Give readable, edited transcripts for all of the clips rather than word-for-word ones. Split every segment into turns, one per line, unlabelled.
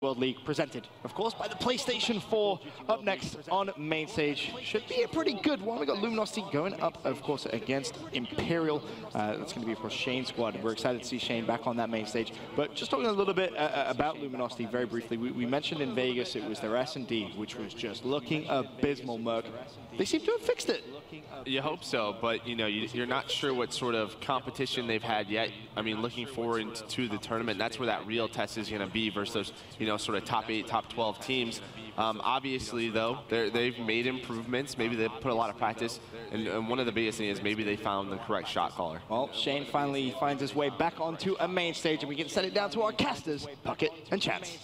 World League, presented, of course, by the PlayStation 4. Up next on main stage should be a pretty good one. We got Luminosity going up, of course, against Imperial. That's going to be, of course, Shane's squad. We're excited to see Shane back on that main stage. But just talking a little bit about Luminosity very briefly, we mentioned in Vegas it was their S&D, which was just looking abysmal, Merc. They seem to have fixed it.
You hope so, but you know, you're not sure what sort of competition they've had yet. I mean, looking forward to the tournament, that's where that real test is going to be versus, you know, sort of top 8, top 12 teams. Obviously, though, they've made improvements. Maybe they put a lot of practice, and one of the biggest things is maybe they found the correct shot caller.
Well, Shane finally finds his way back onto a main stage, and we can set it down to our casters, Puckett and Chance.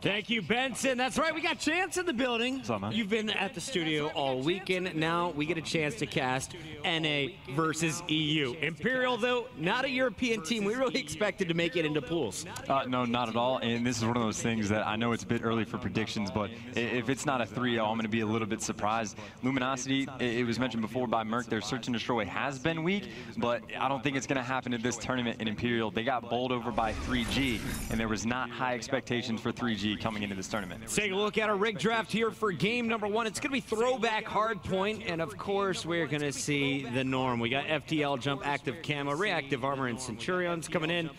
Thank you, Benson. That's right, we got Chance in the building.
What's up, man?
You've been at the studio all weekend. Now we get a chance to cast NA versus EU. Imperial, though, not a European team. We really expected to make it into pools.
No, not at all. And this is one of those things that I know it's a bit early for predictions, but if it's not a 3-0, I'm going to be a little bit surprised. Luminosity, it was mentioned before by Merc, their search and destroy has been weak, but I don't think it's going to happen in this tournament in Imperial. They got bowled over by 3G, and there was not high expectations for 3G coming into this tournament.
Let's take a look at our rig draft here for game number 1. It's going to be throwback hardpoint, and of course, we're going to see the norm. We got FTL jump, active camo, reactive armor, and Centurions coming in.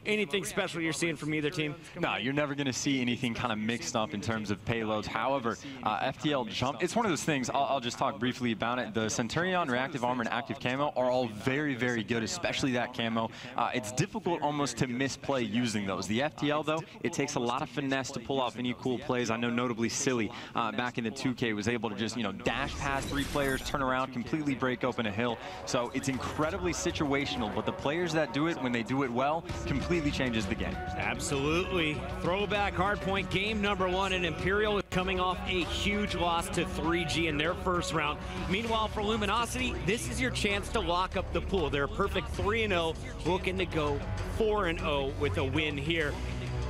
Anything special you're seeing from either team?
No, you're never going to see anything kind of mixed up in terms of payloads. However, FTL jump, it's one of those things, I'll just talk briefly about it. The Centurion, reactive armor, and active camo are all very, very good, especially that camo. It's difficult almost to misplay using those. The FTL, though, it takes a lot of finesse to pull off any cool plays. I know notably Silly back in the 2K was able to just, you know, dash past 3 players, turn around, completely break open a hill. So it's incredibly situational, but the players that do it, when they do it well, completely changes the game.
Absolutely. Throwback hardpoint game number 1, and Imperial is coming off a huge loss to 3G in their first round. Meanwhile, for Luminosity, this is your chance to lock up the pool. They're a perfect 3-0, looking to go 4-0 with a win here.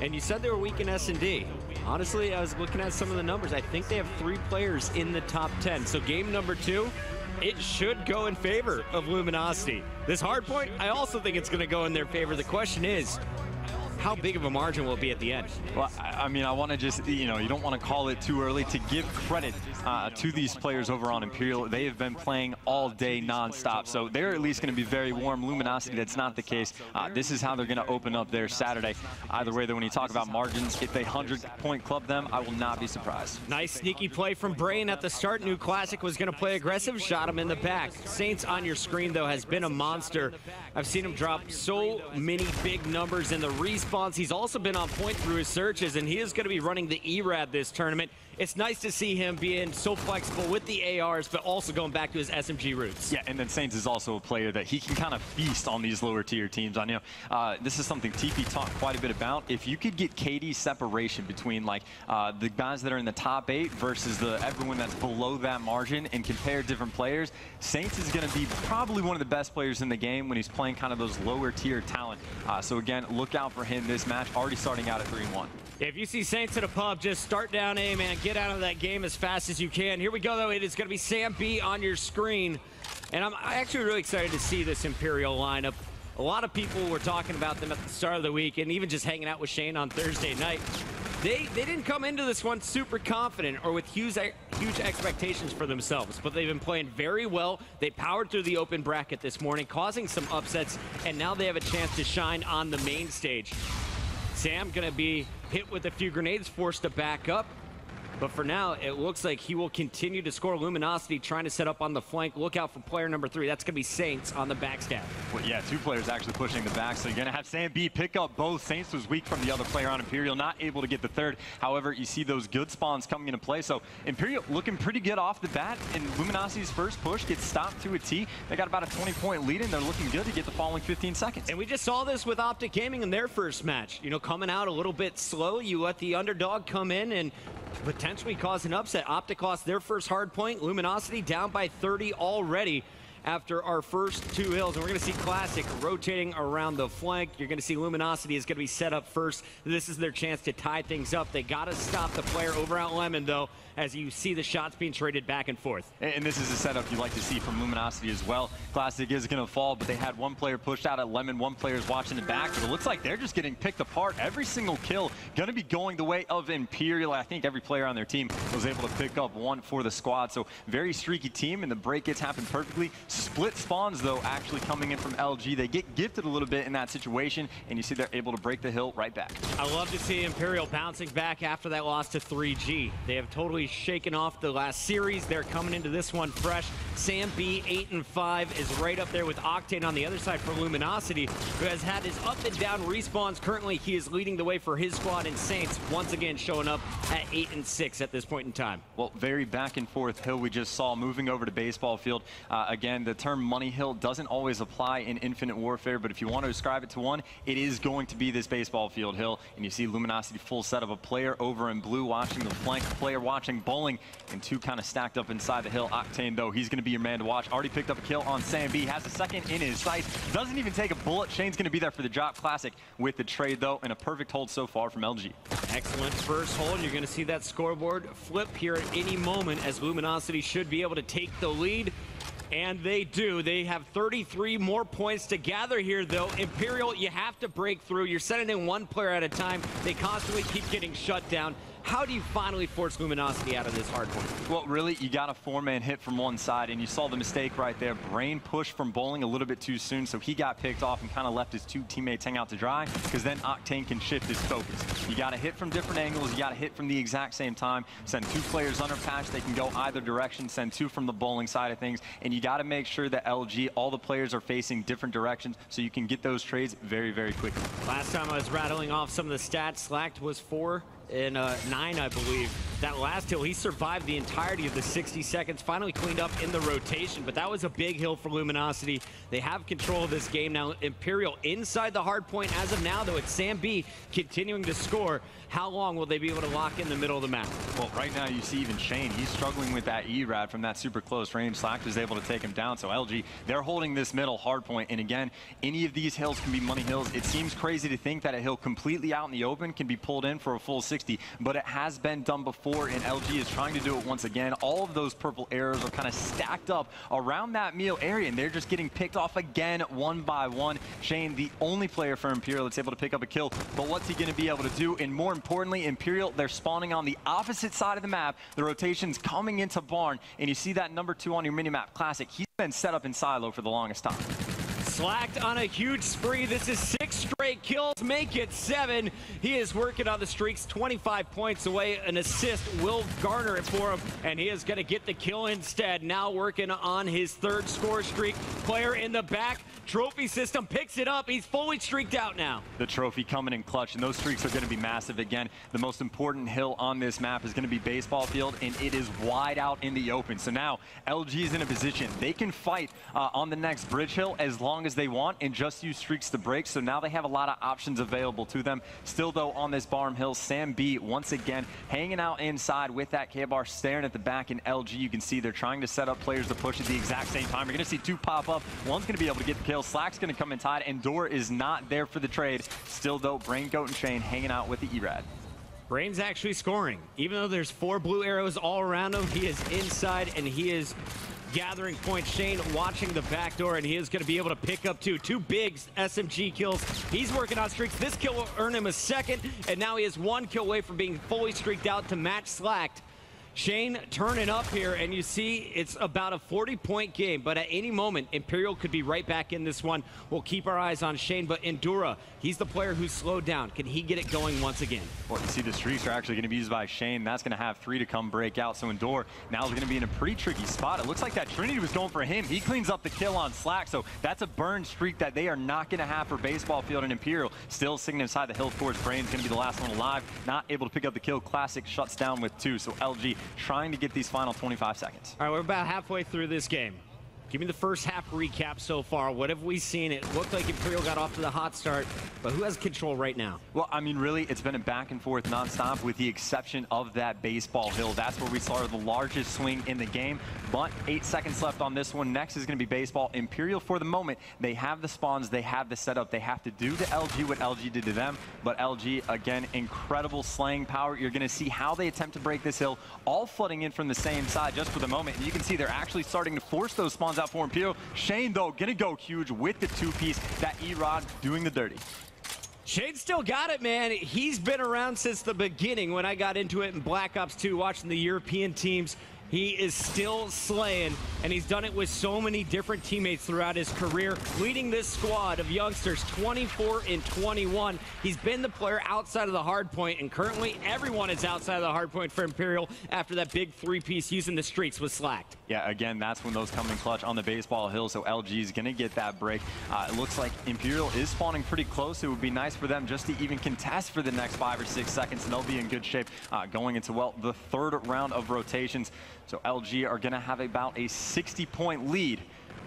And you said they were weak in S&D. Honestly, I was looking at some of the numbers. I think they have 3 players in the top 10. So game number 2, it should go in favor of Luminosity. This hardpoint, I also think it's going to go in their favor. The question is, how big of a margin will it be at the end?
Well, I mean, I want to just, you know, you don't want to call it too early to give credit to these players over on Imperial. They have been playing all day nonstop, so they're at least going to be very warm. Luminosity, that's not the case. This is how they're going to open up their Saturday. Either way, though, when you talk about margins, if they 100-point club them, I will not be surprised.
Nice sneaky play from Brain at the start. New Classic was going to play aggressive, shot him in the back. Saints on your screen, though, has been a monster. I've seen him drop so many big numbers in the respawn. He's also been on point through his searches, and he is going to be running the ERAD this tournament. It's nice to see him being so flexible with the ARs, but also going back to his SMG roots.
Yeah, and then Saints is also a player that he can kind of feast on these lower tier teams. I know this is something TP talked quite a bit about. If you could get KD separation between like the guys that are in the top 8 versus everyone that's below that margin and compare different players, Saints is going to be probably one of the best players in the game when he's playing kind of those lower tier talent. So again, look out for him this match, already starting out at 3-1.
If you see Saints at a pub, just start down A, man. Get out of that game as fast as you can. Here we go, though. It is going to be Sam B on your screen. And I'm actually really excited to see this Imperial lineup. A lot of people were talking about them at the start of the week, and even just hanging out with Shane on Thursday night. They didn't come into this one super confident or with huge expectations for themselves, but they've been playing very well. They powered through the open bracket this morning, causing some upsets, and now they have a chance to shine on the main stage. Sam going to be hit with a few grenades, forced to back up. But for now, it looks like he will continue to score. Luminosity trying to set up on the flank. Look out for player number 3. That's going to be Saints on the backstab.
Well, yeah, 2 players actually pushing the back. So you're going to have Sam B pick up both. Saints was weak from the other player on Imperial, not able to get the 3rd. However, you see those good spawns coming into play. So Imperial looking pretty good off the bat. And Luminosity's first push gets stopped to a T. They got about a 20-point lead, and they're looking good to get the following 15 seconds.
And we just saw this with Optic Gaming in their first match. You know, coming out a little bit slow. You let the underdog come in and potentially cause an upset. Optic lost their first hard point. Luminosity down by 30 already. after our first 2 hills. And we're going to see Classic rotating around the flank. You're going to see Luminosity is going to be set up first. This is their chance to tie things up. They got to stop the player over at Lemon, though, as you see the shots being traded back and forth.
And this is a setup you like to see from Luminosity as well. Classic is going to fall, but they had one player pushed out at Lemon, one player's watching it back, but it looks like they're just getting picked apart. Every single kill going to be going the way of Imperial. I think every player on their team was able to pick up one for the squad. So very streaky team, and the break gets happened perfectly. Split spawns, though, actually coming in from LG. They get gifted a little bit in that situation, and you see they're able to break the hill right back.
I love to see Imperial bouncing back after that loss to 3G. They have totally shaken off the last series. They're coming into this one fresh. Sam B, 8-5, is right up there with Octane on the other side for Luminosity, who has had his up and down respawns. Currently, he is leading the way for his squad, and Saints once again showing up at 8-6 at this point in time.
Well, very back and forth hill we just saw moving over to baseball field. Again, the term money hill doesn't always apply in Infinite Warfare, but if you want to describe it to one, it is going to be this baseball field hill. And you see Luminosity full set of a player over in blue watching the flank, player watching bowling, and 2 kind of stacked up inside the hill. Octane, though, he's going to be your man to watch. Already picked up a kill on Sam B, has a second in his sights, doesn't even take a bullet. Shane's going to be there for the drop. Classic with the trade, though, and a perfect hold so far from LG.
Excellent first hold. You're going to see that scoreboard flip here at any moment, as Luminosity should be able to take the lead. And they do. They have 33 more points to gather here, though. Imperial, you have to break through. You're sending in one player at a time. They constantly keep getting shut down. How do you finally force Luminosity out of this hard point?
Well, really, you got a 4-man hit from one side, and you saw the mistake right there. Brain pushed from bowling a little bit too soon, so he got picked off and kind of left his 2 teammates hang out to dry, because then Octane can shift his focus. You got to hit from different angles. You got to hit from the exact same time. Send 2 players under patch. They can go either direction. Send 2 from the bowling side of things, and you got to make sure that LG, all the players are facing different directions, so you can get those trades very, very quickly.
Last time I was rattling off some of the stats, Slacked was 4 and 9, I believe. That last hill, he survived the entirety of the 60 seconds, finally cleaned up in the rotation, but that was a big hill for Luminosity. They have control of this game now. Imperial inside the hard point as of now, though. It's Sam B continuing to score. How long will they be able to lock in the middle of the map?
Well, right now you see even Shane, he's struggling with that E-Rad from that super close range. Slack was able to take him down, so LG, they're holding this middle hard point. And again, any of these hills can be money hills. It seems crazy to think that a hill completely out in the open can be pulled in for a full 60, but it has been done before, and LG is trying to do it once again. All of those purple arrows are kind of stacked up around that meal area, and they're just getting picked off again, one by one. Shane, the only player for Imperial that's able to pick up a kill, but what's he going to be able to do? And more importantly, Imperial, they're spawning on the opposite side of the map. The rotation's coming into Barn, and you see that number 2 on your minimap, Classic. He's been set up in silo for the longest time.
Slacked on a huge spree. This is 6 straight kills, make it 7. He is working on the streaks, 25 points away. An assist will garner it for him, and he is going to get the kill instead. Now working on his 3rd score streak. Player in the back, trophy system picks it up. He's fully streaked out now.
The trophy coming in clutch, and those streaks are going to be massive. Again, the most important hill on this map is going to be baseball field, and it is wide out in the open. So now LG is in a position they can fight on the next bridge hill as long as they want and just use streaks to break. So now they have a lot of options available to them. Still, though, on this Barm Hill, Sam B once again hanging out inside with that K-bar, staring at the back. In LG, you can see they're trying to set up players to push at the exact same time. You're going to see 2 pop up. One's going to be able to get the kill. Slack's going to come in tied, and Door is not there for the trade. Still, though, Brain, Goat, and Shane hanging out with the E-Rad.
Brain's actually scoring. Even though there's 4 blue arrows all around him, he is inside, and he is gathering points. Shane watching the back door, and he is going to be able to pick up 2 big SMG kills. He's working on streaks. This kill will earn him a 2nd, and now he is 1 kill away from being fully streaked out to match Slacked. Shane turning up here, and you see it's about a 40-point game, but at any moment, Imperial could be right back in this one. We'll keep our eyes on Shane, but Endura, he's the player who's slowed down. Can he get it going once again?
Well, you see the streaks are actually going to be used by Shane. That's going to have 3 to come break out. So Endura now is going to be in a pretty tricky spot. It looks like that Trinity was going for him. He cleans up the kill on Slack, so that's a burn streak that they are not going to have for baseball field. And Imperial still sitting inside the hill towards Brain's going to be the last one alive. Not able to pick up the kill. Classic shuts down with 2, so LG trying to get these final 25 seconds.
All right, we're about halfway through this game. Give me the first half recap so far. What have we seen? It looked like Imperial got off to the hot start, but who has control right now?
Well, I mean, really, it's been a back and forth nonstop with the exception of that baseball hill. That's where we saw the largest swing in the game, but 8 seconds left on this one. Next is going to be baseball. Imperial, for the moment, they have the spawns, they have the setup. They have to do to LG what LG did to them, but LG, again, incredible slaying power. You're going to see how they attempt to break this hill, all flooding in from the same side just for the moment. And you can see they're actually starting to force those spawns out for Imperial. Shane, though, gonna go huge with the two-piece. That E-Rod doing the dirty.
Shane still got it, man. He's been around since the beginning when I got into it in Black Ops 2, watching the European teams. He is still slaying, and he's done it with so many different teammates throughout his career, leading this squad of youngsters 24 and 21. He's been the player outside of the hard point, and currently everyone is outside of the hard point for Imperial after that big three-piece using the streets was slacked.
Yeah, again, that's when those come in clutch on the baseball hill, so LG is going to get that break. It looks like Imperial is spawning pretty close. It would be nice for them just to even contest for the next 5 or 6 seconds, and they'll be in good shape going into, well, the third round of rotations. So LG are going to have about a 60-point lead.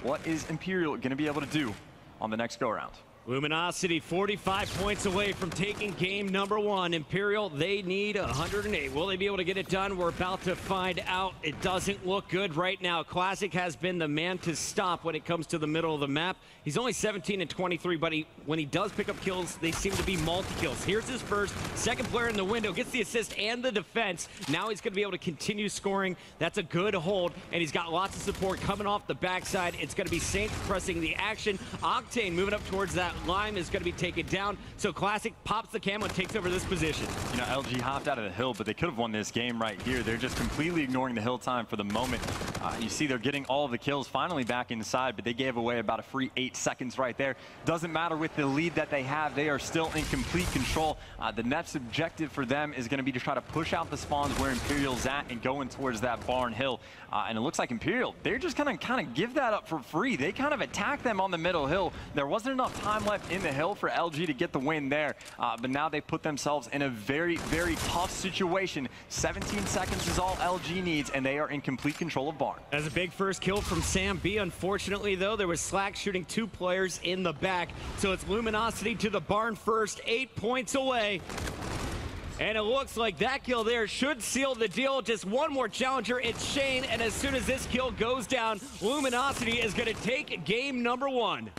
What is Imperial going to be able to do on the next go-around?
Luminosity 45 points away from taking game number 1. Imperial, they need 108. Will they be able to get it done? We're about to find out. It doesn't look good right now. Classic has been the man to stop when it comes to the middle of the map. He's only 17 and 23, but when he does pick up kills, they seem to be multi-kills. Here's his first. Second player in the window gets the assist and the defense. Now he's going to be able to continue scoring. That's a good hold, and he's got lots of support coming off the backside. It's going to be Saints pressing the action. Octane moving up towards that Lime is going to be taken down, so Classic pops the camo and takes over this position. You
know, LG hopped out of the hill, but they could have won this game right here. They're just completely ignoring the hill time for the moment. You see they're getting all of the kills finally back inside, but they gave away about a free 8 seconds right there. Doesn't matter with the lead that they have. They are still in complete control. The next objective for them is going to be to try to push out the spawns where Imperial's at and going towards that barn hill. And it looks like Imperial, they're just kind of give that up for free. They kind of attack them on the middle hill. There wasn't enough time left in the hill for LG to get the win there, but now they put themselves in a very, very tough situation. 17 seconds is all LG needs, and they are in complete control of barn.
That's a big first kill from Sam B. Unfortunately, though, there was Slack shooting 2 players in the back, so it's Luminosity to the barn first, 8 points away. And it looks like that kill there should seal the deal. Just one more challenger, it's Shane, and as soon as this kill goes down, Luminosity is going to take game number 1.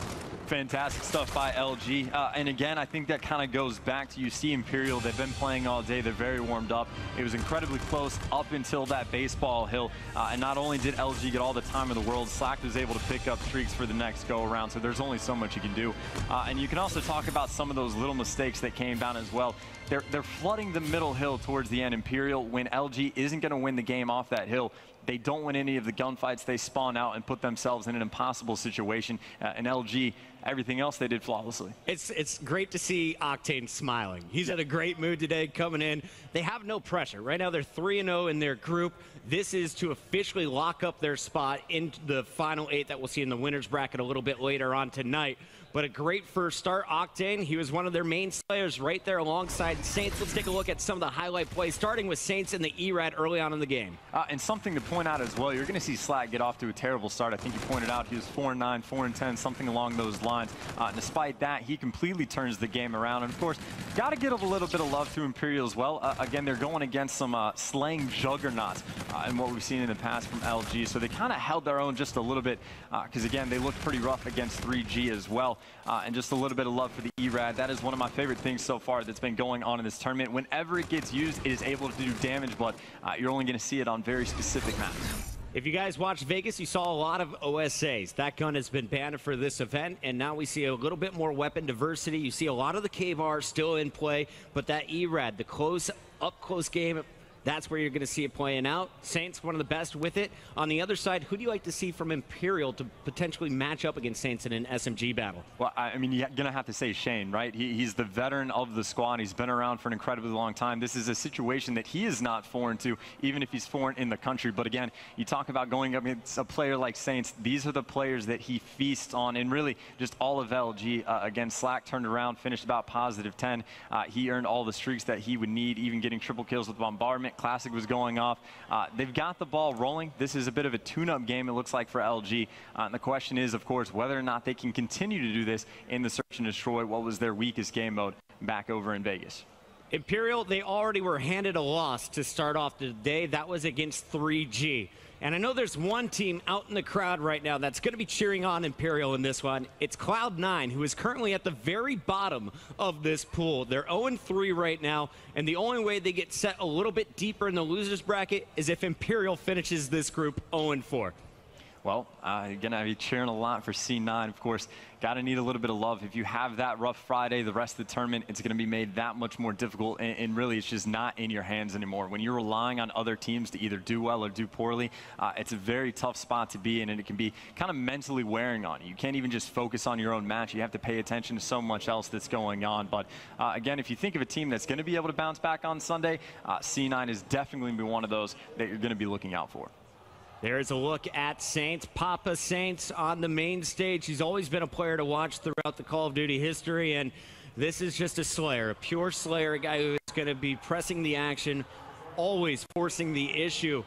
Fantastic stuff by LG. And again, I think that kind of goes back to, you see Imperial, they've been playing all day, they're very warmed up. It was incredibly close up until that baseball hill. And not only did LG get all the time in the world, Slack was able to pick up streaks for the next go around. So there's only so much you can do. And you can also talk about some of those little mistakes that came down as well. They're flooding the middle hill towards the end. Imperial, when LG isn't going to win the game off that hill, they don't win any of the gunfights. They spawn out and put themselves in an impossible situation. And LG, everything else they did flawlessly.
It's great to see Octane smiling. He's in a great mood today coming in. They have no pressure. Right now they're 3-0 in their group. This is to officially lock up their spot in the final 8 that we'll see in the winner's bracket a little bit later on tonight. But a great first start. Octane, he was one of their main slayers right there alongside Saints. Let's take a look at some of the highlight plays, starting with Saints and the E-Rad early on in the game.
And something to point out as well, you're going to see Slack get off to a terrible start. I think you pointed out he was 4-9, 4-10, something along those lines. Despite that, he completely turns the game around. And of course, got to give a little bit of love to Imperial as well. Again, they're going against some slaying juggernauts and what we've seen in the past from LG. So they kind of held their own just a little bit because, again, they looked pretty rough against 3G as well. And just a little bit of love for the E-Rad. That is one of my favorite things so far that's been going on in this tournament. Whenever it gets used, it is able to do damage, but you're only going to see it on very specific maps.
If you guys watched Vegas, you saw a lot of OSAs. That gun has been banned for this event, and now we see a little bit more weapon diversity. You see a lot of the KVAR still in play, but that E-Rad, the up-close game, that's where you're going to see it playing out. Saints, one of the best with it. On the other side, who do you like to see from Imperial to potentially match up against Saints in an SMG battle?
Well, I mean, you're going to have to say Shane, right? He's the veteran of the squad. He's been around for an incredibly long time. This is a situation that he is not foreign to, even if he's foreign in the country. But again, you talk about going up against a player like Saints. These are the players that he feasts on, and really just all of LG. Again, Slack turned around, finished about +10. He earned all the streaks that he would need, even getting triple kills with bombardment. Classic was going off. They've got the ball rolling. This is a bit of a tune-up game, it looks like, for LG. And the question is, of course, whether or not they can continue to do this in the Search and Destroy, what was their weakest game mode back over in Vegas.
Imperial, they already were handed a loss to start off the day. That was against 3G. And I know there's one team out in the crowd right now that's going to be cheering on Imperial in this one. It's Cloud9, who is currently at the very bottom of this pool. They're 0-3 right now, and the only way they get set a little bit deeper in the losers bracket is if Imperial finishes this group 0-4.
Well, you're going to be cheering a lot for C9, of course. Got to need a little bit of love. If you have that rough Friday, the rest of the tournament, it's going to be made that much more difficult, and really it's just not in your hands anymore. When you're relying on other teams to either do well or do poorly, it's a very tough spot to be in, and it can be kind of mentally wearing on you. You can't even just focus on your own match. You have to pay attention to so much else that's going on. But again, if you think of a team that's going to be able to bounce back on Sunday, C9 is definitely going to be one of those that you're going to be looking out for.
There's a look at Saints. Papa Saints on the main stage. He's always been a player to watch throughout the Call of Duty history, and this is just a Slayer, a pure Slayer, a guy who is going to be pressing the action, always forcing the issue.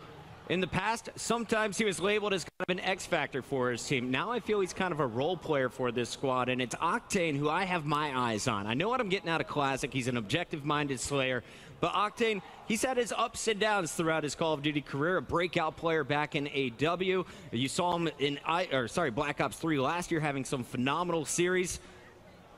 In the past, sometimes he was labeled as kind of an X factor for his team. Now I feel he's kind of a role player for this squad, and it's Octane who I have my eyes on. I know what I'm getting out of Classic. He's an objective-minded Slayer. But Octane, he's had his ups and downs throughout his Call of Duty career. A breakout player back in AW. You saw him in Black Ops 3 last year having some phenomenal series.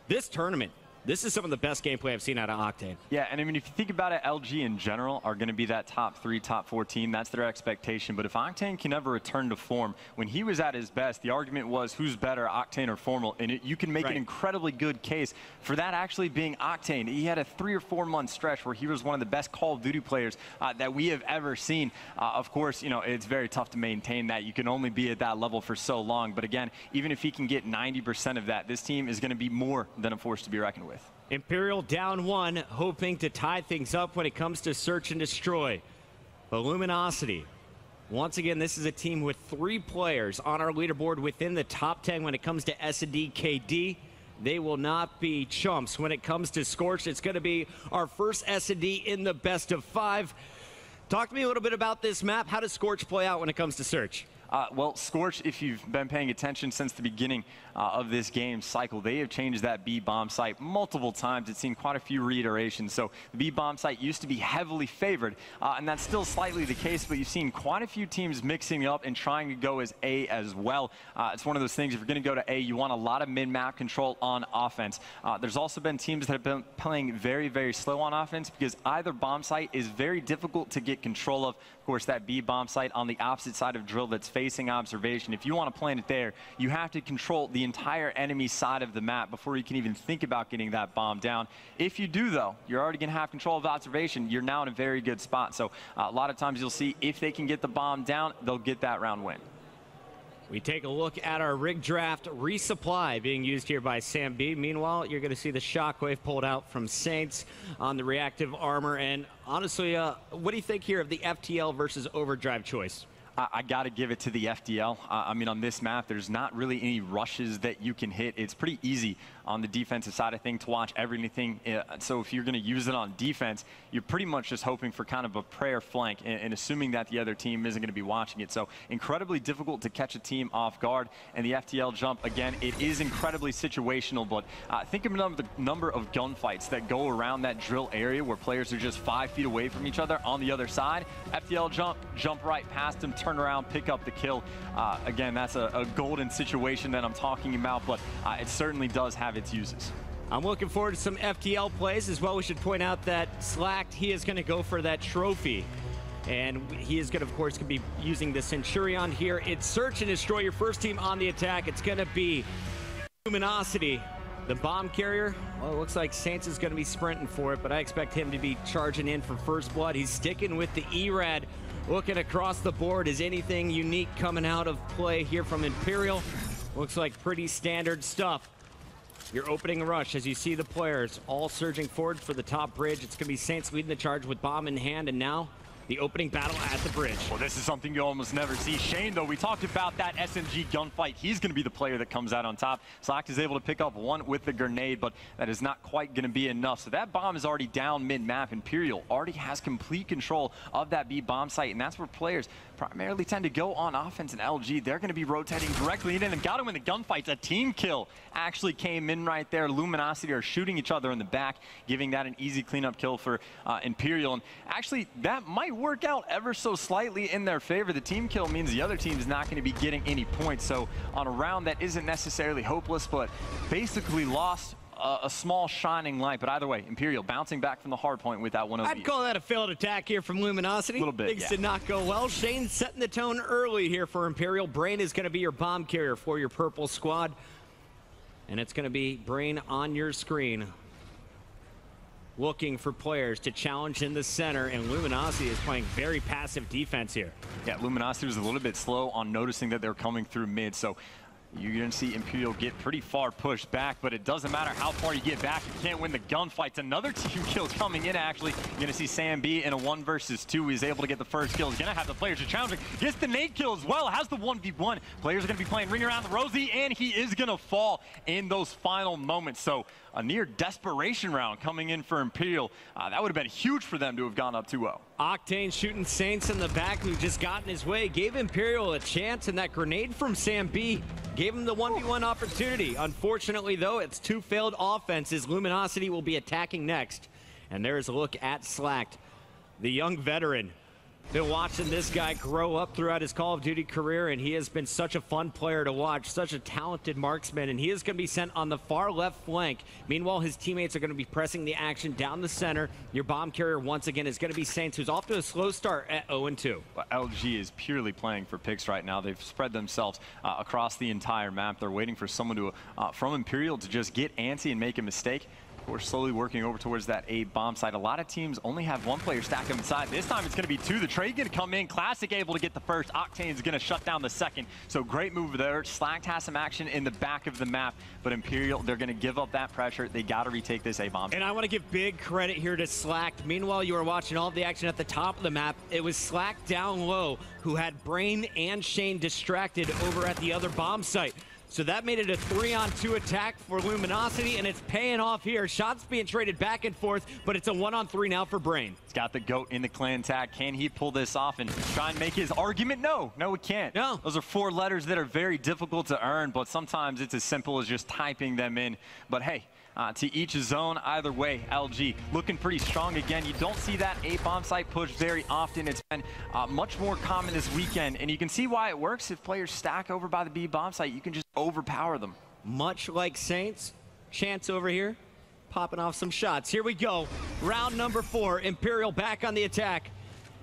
This tournament, this is some of the best gameplay I've seen out of Octane.
Yeah, and I mean, if you think about it, LG in general are going to be that top 3, top 4 team. That's their expectation. But if Octane can ever return to form, when he was at his best, the argument was who's better, Octane or Formal? And you can make an incredibly good case for that actually being Octane. He had a 3 or 4 month stretch where he was one of the best Call of Duty players that we have ever seen. Of course, you know, it's very tough to maintain that. You can only be at that level for so long. But again, even if he can get 90% of that, this team is going to be more than a force to be reckoned with.
Imperial down 1, hoping to tie things up when it comes to Search and Destroy. But Luminosity, once again, this is a team with 3 players on our leaderboard within the top 10 when it comes to S&D KD. They will not be chumps. When it comes to Scorched, it's going to be our first S&D in the best of 5. Talk to me a little bit about this map. How does Scorch play out when it comes to Search?
Well, Scorch, if you've been paying attention since the beginning of this game cycle, they have changed that B bomb site multiple times. It's seen quite a few reiterations. So the B bomb site used to be heavily favored, and that's still slightly the case, but you've seen quite a few teams mixing up and trying to go as A as well. It's one of those things, if you're going to go to A, you want a lot of mid-map control on offense. There's also been teams that have been playing very, very slow on offense because either bomb site is very difficult to get control of. Of course, that B bomb site on the opposite side of drill that's facing observation. If you want to plant it there, you have to control the entire enemy side of the map before you can even think about getting that bomb down. If you do, though, you're already going to have control of observation. You're now in a very good spot. So a lot of times you'll see if they can get the bomb down, they'll get that round win.
We take a look at our rig draft resupply being used here by Sam B. Meanwhile, you're going to see the Shockwave pulled out from Saints on the reactive armor. And honestly, what do you think here of the FTL versus Overdrive choice?
I got to give it to the FTL. I mean, on this map, there's not really any rushes that you can hit. It's pretty easy on the defensive side of things to watch everything. So if you're going to use it on defense, you're pretty much just hoping for kind of a prayer flank and assuming that the other team isn't going to be watching it. So incredibly difficult to catch a team off guard. And the FTL jump, again, it is incredibly situational. But think of the number of gunfights that go around that drill area where players are just 5 feet away from each other on the other side. FTL jump right past them, turn around, pick up the kill. Again, that's a golden situation that I'm talking about, but it certainly does have its uses.
I'm looking forward to some FTL plays as well. We should point out that Slacked, he is going to go for that trophy. And he is going to, of course, be using the Centurion here. It's Search and Destroy, your first team on the attack. It's going to be Luminosity, the bomb carrier. Well, it looks like Saints is going to be sprinting for it, but I expect him to be charging in for first blood. He's sticking with the ERAD. Looking across the board, is anything unique coming out of play here from Imperial? Looks like pretty standard stuff. Your opening rush as you see the players all surging forward for the top bridge. It's going to be Saints leading the charge with bomb in hand, and now the opening battle at the bridge.
Well, this is something you almost never see. Shane, though, we talked about that SMG gunfight. He's going to be the player that comes out on top. Slack is able to pick up one with the grenade, but that is not quite going to be enough. So that bomb is already down mid-map. Imperial already has complete control of that B bomb site, and that's where players primarily tend to go on offense. And LG, they're going to be rotating directly in and got him in the gunfights. A team kill actually came in right there. Luminosity are shooting each other in the back, giving that an easy cleanup kill for Imperial. And actually, that might work out ever so slightly in their favor. The team kill means the other team is not going to be getting any points. So on a round that isn't necessarily hopeless, but basically lost a small shining light. But either way, Imperial bouncing back from the hard point with that 1-0
I'd call that a failed attack here from Luminosity.
A little bit,
Things did not go well. Shane setting the tone early here for Imperial. Brain is going to be your bomb carrier for your purple squad. And it's going to be Brain on your screen, looking for players to challenge in the center, and Luminosity is playing very passive defense here. Yeah,
Luminosity was a little bit slow on noticing that they're coming through mid, so you're going to see Imperial get pretty far pushed back, but it doesn't matter how far you get back. You can't win the gunfights. Another team kill coming in, actually. You're going to see Sam B in a 1 versus 2. He's able to get the first kill. He's going to have the players to challenge him. Gets the nade kill as well. Has the 1v1. Players are going to be playing Ring Around the Rosie, and he is going to fall in those final moments. So a near desperation round coming in for Imperial. That would have been huge for them to have gone up 2-0.
Octane shooting Saints in the back, who just got in his way, gave Imperial a chance, and that grenade from Sam B gave him the 1v1 opportunity. Unfortunately, though, it's 2 failed offenses. Luminosity will be attacking next. And there's a look at Slacked, the young veteran. Been watching this guy grow up throughout his Call of Duty career, and he has been such a fun player to watch, such a talented marksman, and he is going to be sent on the far left flank. Meanwhile, his teammates are going to be pressing the action down the center. Your bomb carrier, once again, is going to be Saints, who's off to a slow start at 0-2.
Well, LG is purely playing for picks right now. They've spread themselves across the entire map. They're waiting for someone to, from Imperial to just get antsy and make a mistake. We're slowly working over towards that A bomb site. A lot of teams only have 1 player stacked up inside. This time it's going to be 2. The trade going to come in. Classic able to get the first. Octane's going to shut down the second. So great move there. Slacked has some action in the back of the map, but Imperial, they're going to give up that pressure. They got to retake this A bomb.
And I want to give big credit here to Slacked. Meanwhile, you were watching all of the action at the top of the map. It was Slacked down low who had Brain and Shane distracted over at the other bomb site. So that made it a 3-on-2 attack for Luminosity, and it's paying off here. Shots being traded back and forth, but it's a 1-on-3 now for Brain.
He's got the GOAT in the clan tag. Can he pull this off and try and make his argument? No, we can't.
No.
Those are 4 letters that are very difficult to earn, but sometimes it's as simple as just typing them in. But hey, to each his own. Either way, LG looking pretty strong again. You don't see that A bomb site push very often. It's been much more common this weekend, and you can see why it works. If players stack over by the B bomb site, you can just overpower them.
Much like Saints, Chance over here popping off some shots. Here we go. Round number 4. Imperial back on the attack.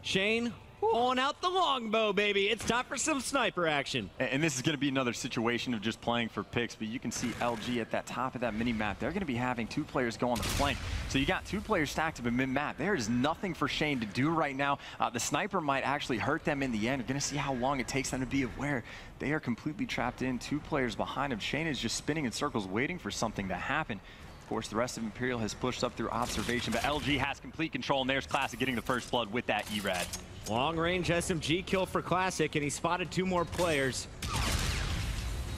Shane pulling out the longbow, baby. It's time for some sniper action.
And this is going to be another situation of just playing for picks, but you can see LG at that top of that mini-map. They're going to be having 2 players go on the flank. So you got 2 players stacked up in mid-map. There is nothing for Shane to do right now. The sniper might actually hurt them in the end. We're going to see how long it takes them to be aware. They are completely trapped in. 2 players behind him. Shane is just spinning in circles waiting for something to happen. Of course, the rest of Imperial has pushed up through observation, but LG has complete control, and there's Classic getting the first blood with that E-Rad.
Long-range SMG kill for Classic, and he spotted 2 more players.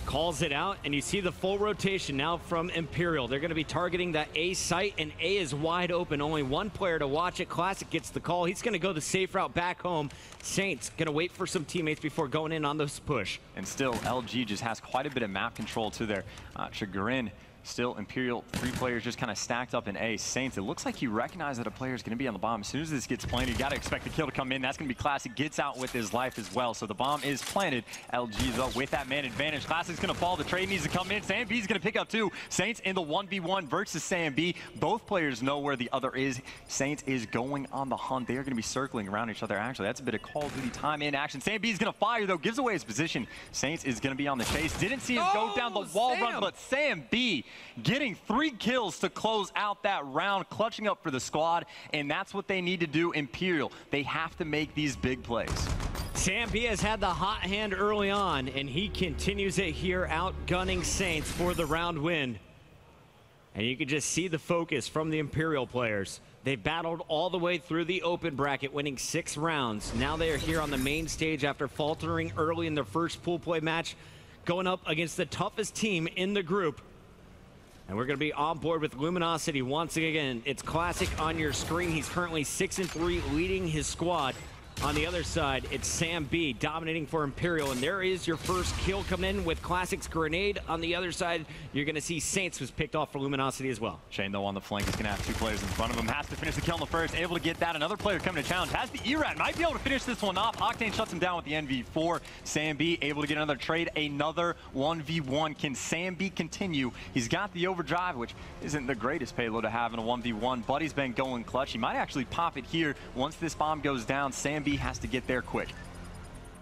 Calls it out, and you see the full rotation now from Imperial. They're going to be targeting that A site, and A is wide open. Only 1 player to watch it. Classic gets the call. He's going to go the safe route back home. Saints going to wait for some teammates before going in on this push.
And still, LG just has quite a bit of map control to their chagrin. Still, Imperial, 3 players just kind of stacked up in A. Saints, it looks like you recognize that a player is going to be on the bomb. As soon as this gets planted, you got to expect the kill to come in. That's going to be Classic. Gets out with his life as well. So the bomb is planted. LG, though, with that man advantage. Classic's going to fall. The trade needs to come in. Sam B's going to pick up 2. Saints in the 1v1 versus Sam B. Both players know where the other is. Saints is going on the hunt. They are going to be circling around each other. Actually, that's a bit of Call of Duty time in action. Sam B's going to fire, though. Gives away his position. Saints is going to be on the chase. Didn't see him go down the wall run, but Sam B getting 3 kills to close out that round, clutching up for the squad, and that's what they need to do. Imperial, they have to make these big plays.
Sam B has had the hot hand early on, and he continues it here, outgunning Saints for the round win. And you can just see the focus from the Imperial players. They battled all the way through the open bracket, winning 6 rounds. Now they are here on the main stage after faltering early in their first pool play match, going up against the toughest team in the group. And we're going to be on board with Luminosity once again. It's Classic on your screen. He's currently 6-3, leading his squad. On the other side, it's Sam B dominating for Imperial, and there is your first kill coming in with Classic's grenade. On the other side, you're going to see Saints was picked off for Luminosity as well.
Shane, though, on the flank is going to have 2 players in front of him. Has to finish the kill in the first, able to get that. Another player coming to challenge. Has the ERAT, might be able to finish this one off. Octane shuts him down with the NV4. Sam B able to get another trade, another 1v1. Can Sam B continue? He's got the overdrive, which isn't the greatest payload to have in a 1v1, but he's been going clutch. He might actually pop it here. Once this bomb goes down, Sam B has to get there quick.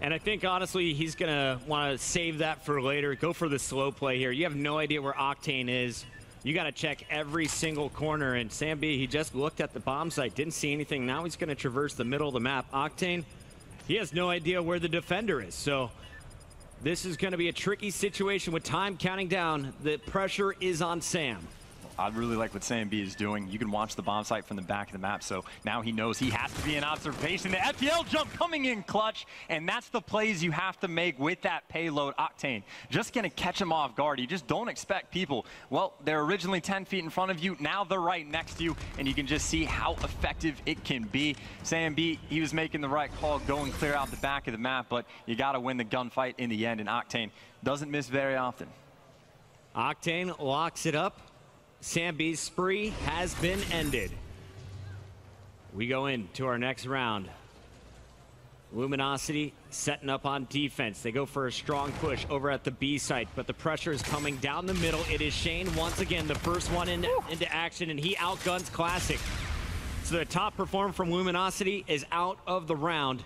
And I think, honestly, he's going to want to save that for later. Go for the slow play here. You have no idea where Octane is. You got to check every single corner. And Sam B, he just looked at the bomb site, didn't see anything. Now he's going to traverse the middle of the map. Octane, he has no idea where the defender is. So this is going to be a tricky situation with time counting down. The pressure is on Sam.
I really like what Sam B is doing. You can watch the bomb site from the back of the map, so now he knows he has to be in observation. The FPL jump coming in clutch, and that's the plays you have to make with that payload. Octane just going to catch him off guard. You just don't expect people. Well, they're originally 10 feet in front of you. Now they're right next to you, and you can just see how effective it can be. Sam B, he was making the right call, going clear out the back of the map, but you got to win the gunfight in the end, and Octane doesn't miss very often.
Octane locks it up. Sam B's spree has been ended. We go into our next round. Luminosity setting up on defense. They go for a strong push over at the B site, but the pressure is coming down the middle. It is Shane once again, the first one into action, and he outguns Classic. So the top performer from Luminosity is out of the round.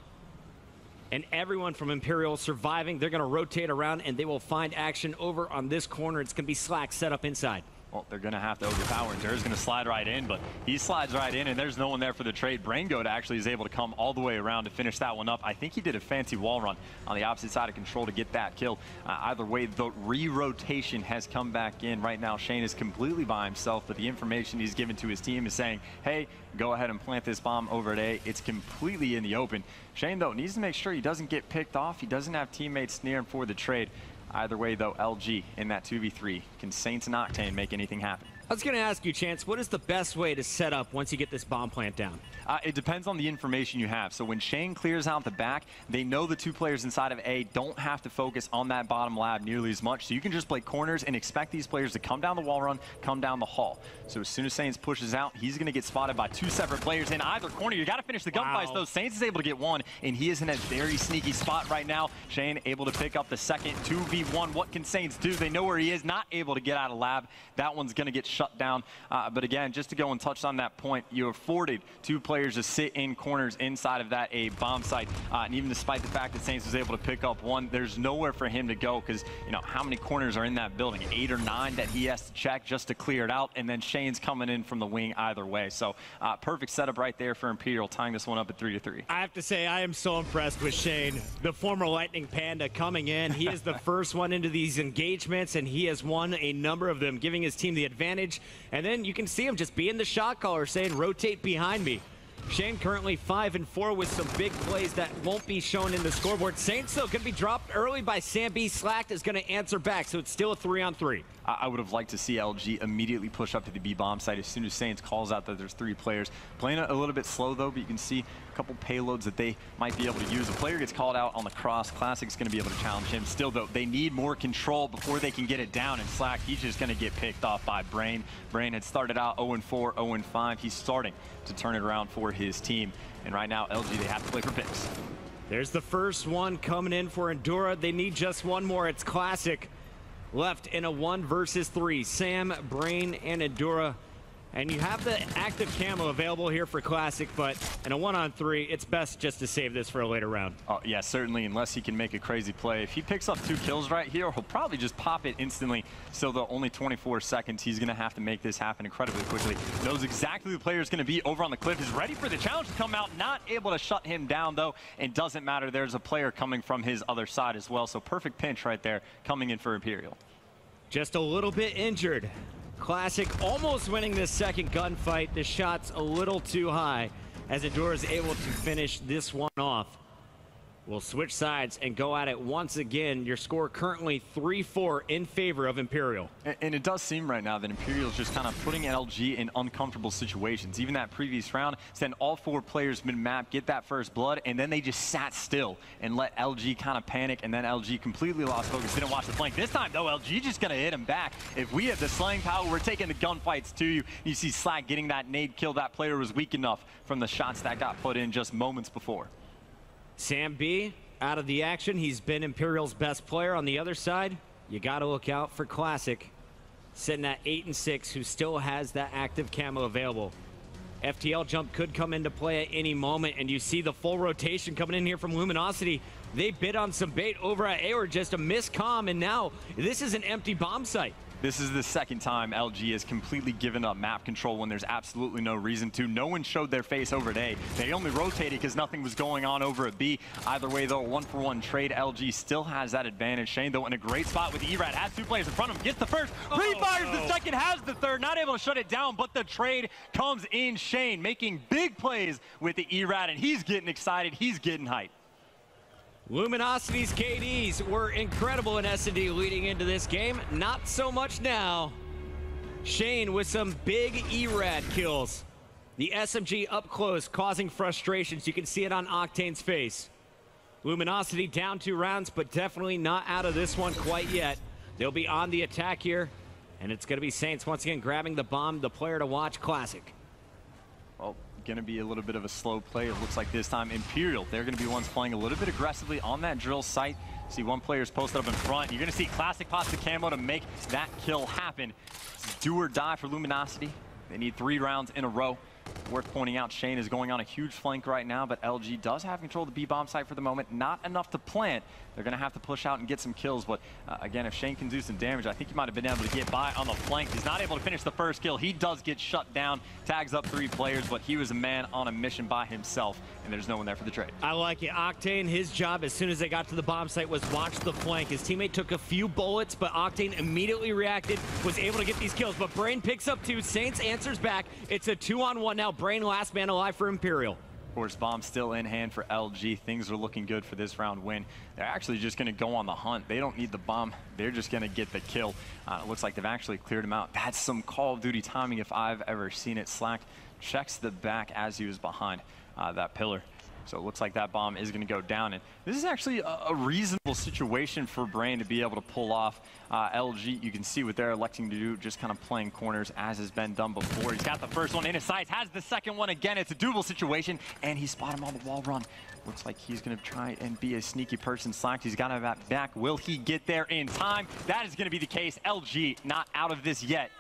And everyone from Imperial surviving. They're going to rotate around, and they will find action over on this corner. It's going to be Slack set up inside.
Well, they're going to have to overpower, and Dur's going to slide right in, but he slides right in, and there's no one there for the trade. BrainGoat actually is able to come all the way around to finish that one up. I think he did a fancy wall run on the opposite side of control to get that kill. Either way, the re-rotation has come back in. Right now, Shane is completely by himself, but the information he's given to his team is saying, hey, go ahead and plant this bomb over at A. It's completely in the open. Shane, though, needs to make sure he doesn't get picked off. He doesn't have teammates near him for the trade. Either way, though, LG in that 2v3. Can Saints and Octane make anything happen?
I was going to ask you, Chance, what is the best way to set up once you get this bomb plant down?
It depends on the information you have. So when Shane clears out the back, they know the 2 players inside of A don't have to focus on that bottom lab nearly as much. So you can just play corners and expect these players to come down the wall run, come down the hall. So as soon as Saints pushes out, he's going to get spotted by 2 separate players in either corner. You got to finish the gunfights, though. Saints is able to get one, and he is in a very sneaky spot right now. Shane able to pick up the second 2v1. What can Saints do? They know where he is, not able to get out of lab. That one's going to get shut down. But again, just to go and touch on that point, you afforded 2 players to sit in corners inside of that A bomb site. And even despite the fact that Saints was able to pick up one, there's nowhere for him to go because, you know, how many corners are in that building? 8 or 9 that he has to check just to clear it out. And then Shane's coming in from the wing either way. So perfect setup right there for Imperial, tying this one up at 3-3.
I have to say, I am so impressed with Shane, the former Lightning Panda coming in. He is the first one into these engagements, and he has won a number of them, giving his team the advantage. And then you can see him just being the shot caller, saying, rotate behind me. Shane currently 5-4 with some big plays that won't be shown in the scoreboard. Saints, though, going to be dropped early by Sam B. Slack is going to answer back, so it's still a 3-on-3.
I would have liked to see LG immediately push up to the B bomb site as soon as Saints calls out that there's 3 players. Playing it a little bit slow, though, but you can see a couple payloads that they might be able to use. A player gets called out on the cross. Classic's going to be able to challenge him. Still, though, they need more control before they can get it down. And Slack, he's just going to get picked off by Brain. Brain had started out 0-4, 0-5. He's starting to turn it around for his team. And right now, LG, they have to play for picks.
There's the first one coming in for Endura. They need just one more. It's Classic left in a 1 versus 3. Sam, Brain, and Endura. And you have the active camo available here for Classic, but in a 1-on-3, it's best just to save this for a later round.
Oh, yeah, certainly, unless he can make a crazy play. If he picks up 2 kills right here, he'll probably just pop it instantly. So the only 24 seconds, he's going to have to make this happen incredibly quickly. Knows exactly who the player is going to be over on the cliff. Is ready for the challenge to come out. Not able to shut him down, though. And doesn't matter. There's a player coming from his other side as well. So perfect pinch right there coming in for Imperial.
Just a little bit injured. Classic almost winning this second gunfight. The shot's a little too high as Endura is able to finish this one off. We'll switch sides and go at it once again. Your score currently 3-4 in favor of Imperial.
And it does seem right now that Imperial is just kind of putting LG in uncomfortable situations. Even that previous round, send all 4 players mid-map, get that first blood, and then they just sat still and let LG kind of panic, and then LG completely lost focus, didn't watch the flank. This time, though, LG just going to hit him back. If we have the slaying power, we're taking the gunfights to you. You see Slack getting that nade kill. That player was weak enough from the shots that got put in just moments before.
Sam B out of the action. He's been Imperial's best player. On the other side, you got to look out for Classic, sitting at 8-6, who still has that active camo available. FTL jump could come into play at any moment, and you see the full rotation coming in here from Luminosity. They bid on some bait over at A, or just a miscomm, and now this is an empty bomb site.
This is the second time LG has completely given up map control when there's absolutely no reason to. No one showed their face over at A. They only rotated because nothing was going on over at B. Either way, though, 1-for-1 trade. LG still has that advantage. Shane, though, in a great spot with the ERAD. Has 2 players in front of him. Gets the first. Refires the second. Has the third. Not able to shut it down, but the trade comes in. Shane making big plays with the ERAD, and he's getting excited. He's getting hyped.
Luminosity's KDs were incredible in S&D leading into this game. Not so much now. Shane with some big ERAD kills. The SMG up close causing frustrations. You can see it on Octane's face. Luminosity down 2 rounds, but definitely not out of this one quite yet. They'll be on the attack here, and it's going to be Saints once again grabbing the bomb, the player to watch. Classic.
Well, going to be a little bit of a slow play. It looks like this time Imperial, they're going to be ones playing a little bit aggressively on that drill site. See one player's posted up in front. You're going to see Classic pops the camo to make that kill happen. It's do or die for Luminosity. They need 3 rounds in a row. Worth pointing out, Shane is going on a huge flank right now, but LG does have control of the B bomb site for the moment. Not enough to plant. They're going to have to push out and get some kills, but again, if Shane can do some damage, I think he might have been able to get by on the flank. He's not able to finish the first kill. He does get shut down, tags up 3 players, but he was a man on a mission by himself, and there's no one there for the trade.
I like it. Octane, his job as soon as they got to the bomb site was watch the flank. His teammate took a few bullets, but Octane immediately reacted, was able to get these kills, but Brain picks up 2. Saints answers back. It's a 2-on-1 now. Brain last man alive for Imperial.
Of course, bomb still in hand for LG. Things are looking good for this round win. They're actually just going to go on the hunt. They don't need the bomb. They're just going to get the kill. It looks like they've actually cleared him out. That's some Call of Duty timing if I've ever seen it. Slack checks the back as he was behind that pillar. So it looks like that bomb is going to go down. And this is actually a reasonable situation for Brain to be able to pull off. LG, you can see what they're electing to do, just kind of playing corners as has been done before. He's got the first one in his sights, has the second one again. It's a doable situation, and he spotted him on the wall run. Looks like he's going to try and be a sneaky person. Slack, he's got him back. Will he get there in time? That is going to be the case. LG not out of this yet.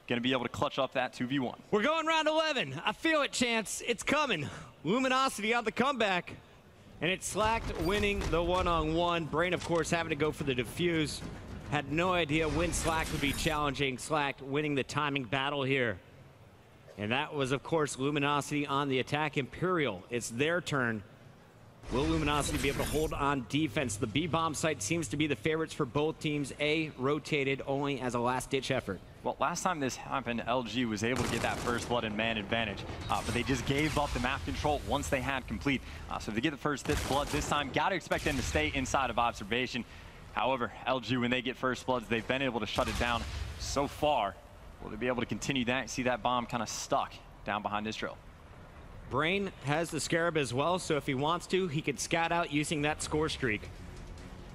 Going to be able to clutch up that 2v1.
We're going round 11. I feel it, Chance. It's coming. Luminosity on the comeback. And it's Slack winning the 1-on-1. Brain, of course, having to go for the defuse. Had no idea when Slack would be challenging. Slack winning the timing battle here. And that was, of course, Luminosity on the attack. Imperial, it's their turn. Will Luminosity be able to hold on defense? The B-bomb site seems to be the favorites for both teams. A rotated only as a last-ditch effort.
Well, last time this happened, LG was able to get that first blood and man advantage, but they just gave up the map control once they had complete. So if they get the first blood this time, got to expect them to stay inside of observation. However, LG, when they get first bloods, they've been able to shut it down so far. Will they be able to continue that? See that bomb kind of stuck down behind this drill.
Brain has the Scarab as well, so if he wants to, he could scout out using that score streak.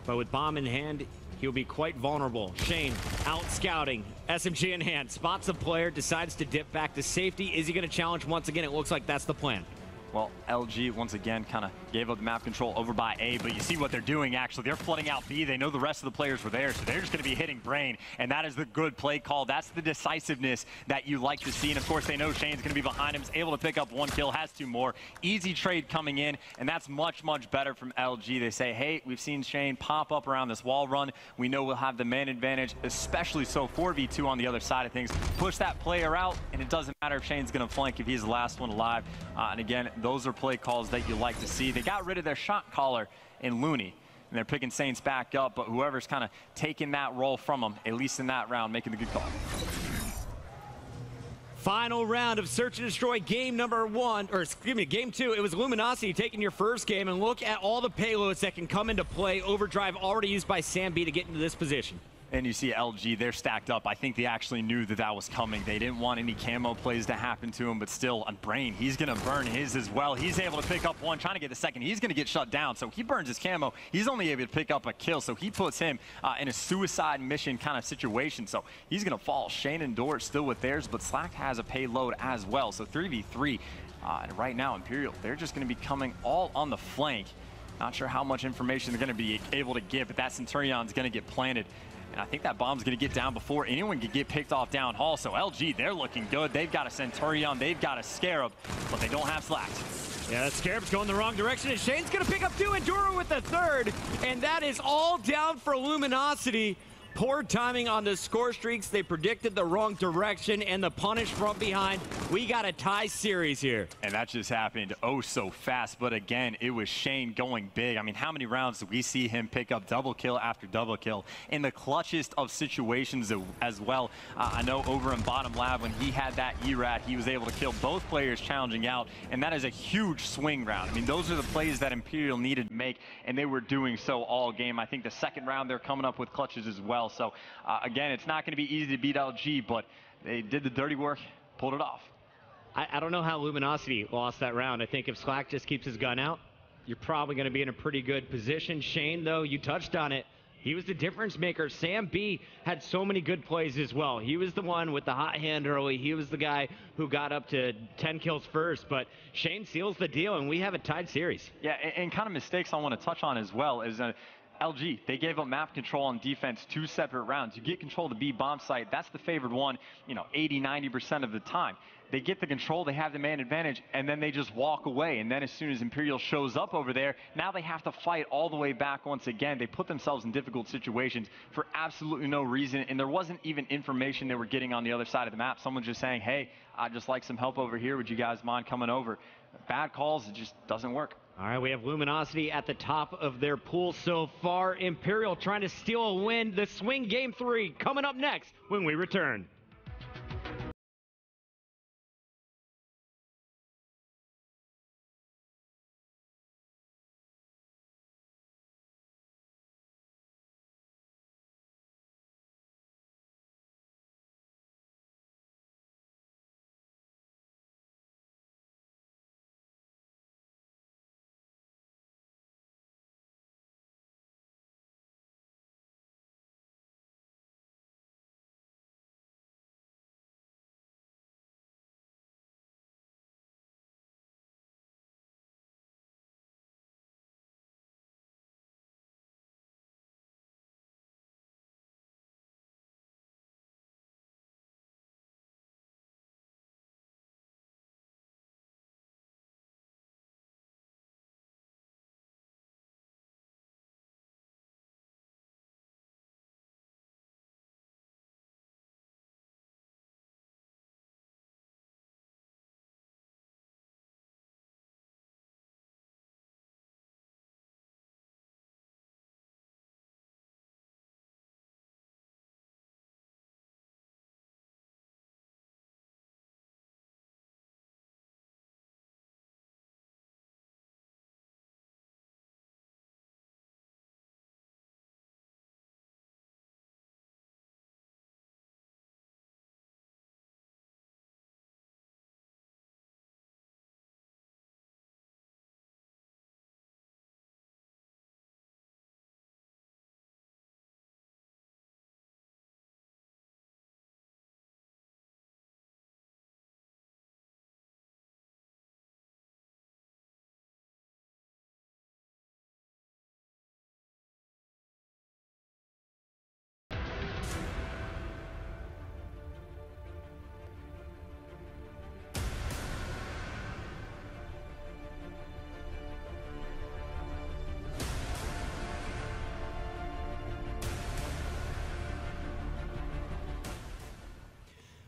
But with bomb in hand, he'll be quite vulnerable. Shane out scouting, SMG in hand, spots a player, decides to dip back to safety. Is he going to challenge once again? It looks like that's the plan.
Well, LG, once again, kind of gave up the map control over by A, but you see what they're doing, actually. They're flooding out B. They know the rest of the players were there, so they're just going to be hitting Brain, and that is the good play call. That's the decisiveness that you like to see, and of course, they know Shane's going to be behind him. He's able to pick up 1 kill, has 2 more. Easy trade coming in, and that's much, much better from LG. They say, hey, we've seen Shane pop up around this wall run. We know we'll have the man advantage, especially so 4v2 on the other side of things. Push that player out, and it doesn't matter if Shane's going to flank if he's the last one alive. And again, those are play calls that you like to see. They got rid of their shot caller in Looney, and they're picking Saints back up, but whoever's kind of taking that role from them, at least in that round, making the good call.
Final round of Search and Destroy game number 1, or excuse me, game 2. It was Luminosity taking your first game, and look at all the payloads that can come into play. Overdrive already used by Sam B to get into this position.
And you see LG, they're stacked up. I think they actually knew that that was coming. They didn't want any camo plays to happen to him, but still, on Brain, he's going to burn his as well. He's able to pick up one, trying to get the second. He's going to get shut down, so he burns his camo. He's only able to pick up a kill, so he puts him in a suicide mission kind of situation. So he's going to fall. Shane and Dort still with theirs, but Slack has a payload as well. So 3v3, and right now, Imperial, they're just going to be coming all on the flank. Not sure how much information they're going to be able to give, but that Centurion's going to get planted. And I think that bomb's going to get down before anyone can get picked off down hall. So LG, they're looking good. They've got a Centurion, they've got a Scarab, but they don't have Slacks.
Yeah, that Scarab's going the wrong direction, and Shane's going to pick up 2, Enduro with the 3rd. And that is all down for Luminosity. Poor timing on the score streaks. They predicted the wrong direction, and the punish from behind. We got a tie series here.
And that just happened oh so fast. But again, it was Shane going big. I mean, how many rounds do we see him pick up double kill after double kill in the clutchest of situations as well? I know over in bottom lab when he had that ERAT, he was able to kill both players challenging out, and that is a huge swing round. I mean, those are the plays that Imperial needed to make, and they were doing so all game. I think the second round they're coming up with clutches as well. So again, it's not going to be easy to beat LG, but they did the dirty work, pulled it off.
I don't know how Luminosity lost that round. I think if Slack just keeps his gun out, you're probably going to be in a pretty good position. Shane, though, you touched on it. He was the difference maker. Sam B had so many good plays as well. He was the one with the hot hand early. He was the guy who got up to 10 kills first, but Shane seals the deal, and we have a tied series.
Yeah, and kind of mistakes I want to touch on as well is LG, they gave up map control on defense 2 separate rounds. You get control of the B bomb site, that's the favored one, 80-90% of the time. They get the control, they have the man advantage, and then they just walk away. And then as soon as Imperial shows up over there, now they have to fight all the way back once again. They put themselves in difficult situations for absolutely no reason, and there wasn't even information they were getting on the other side of the map. Someone just saying, hey, I'd just like some help over here. Would you guys mind coming over? Bad calls, it just doesn't work.
All right, we have Luminosity at the top of their pool so far. Imperial trying to steal a win. The swing game 3 coming up next when we return.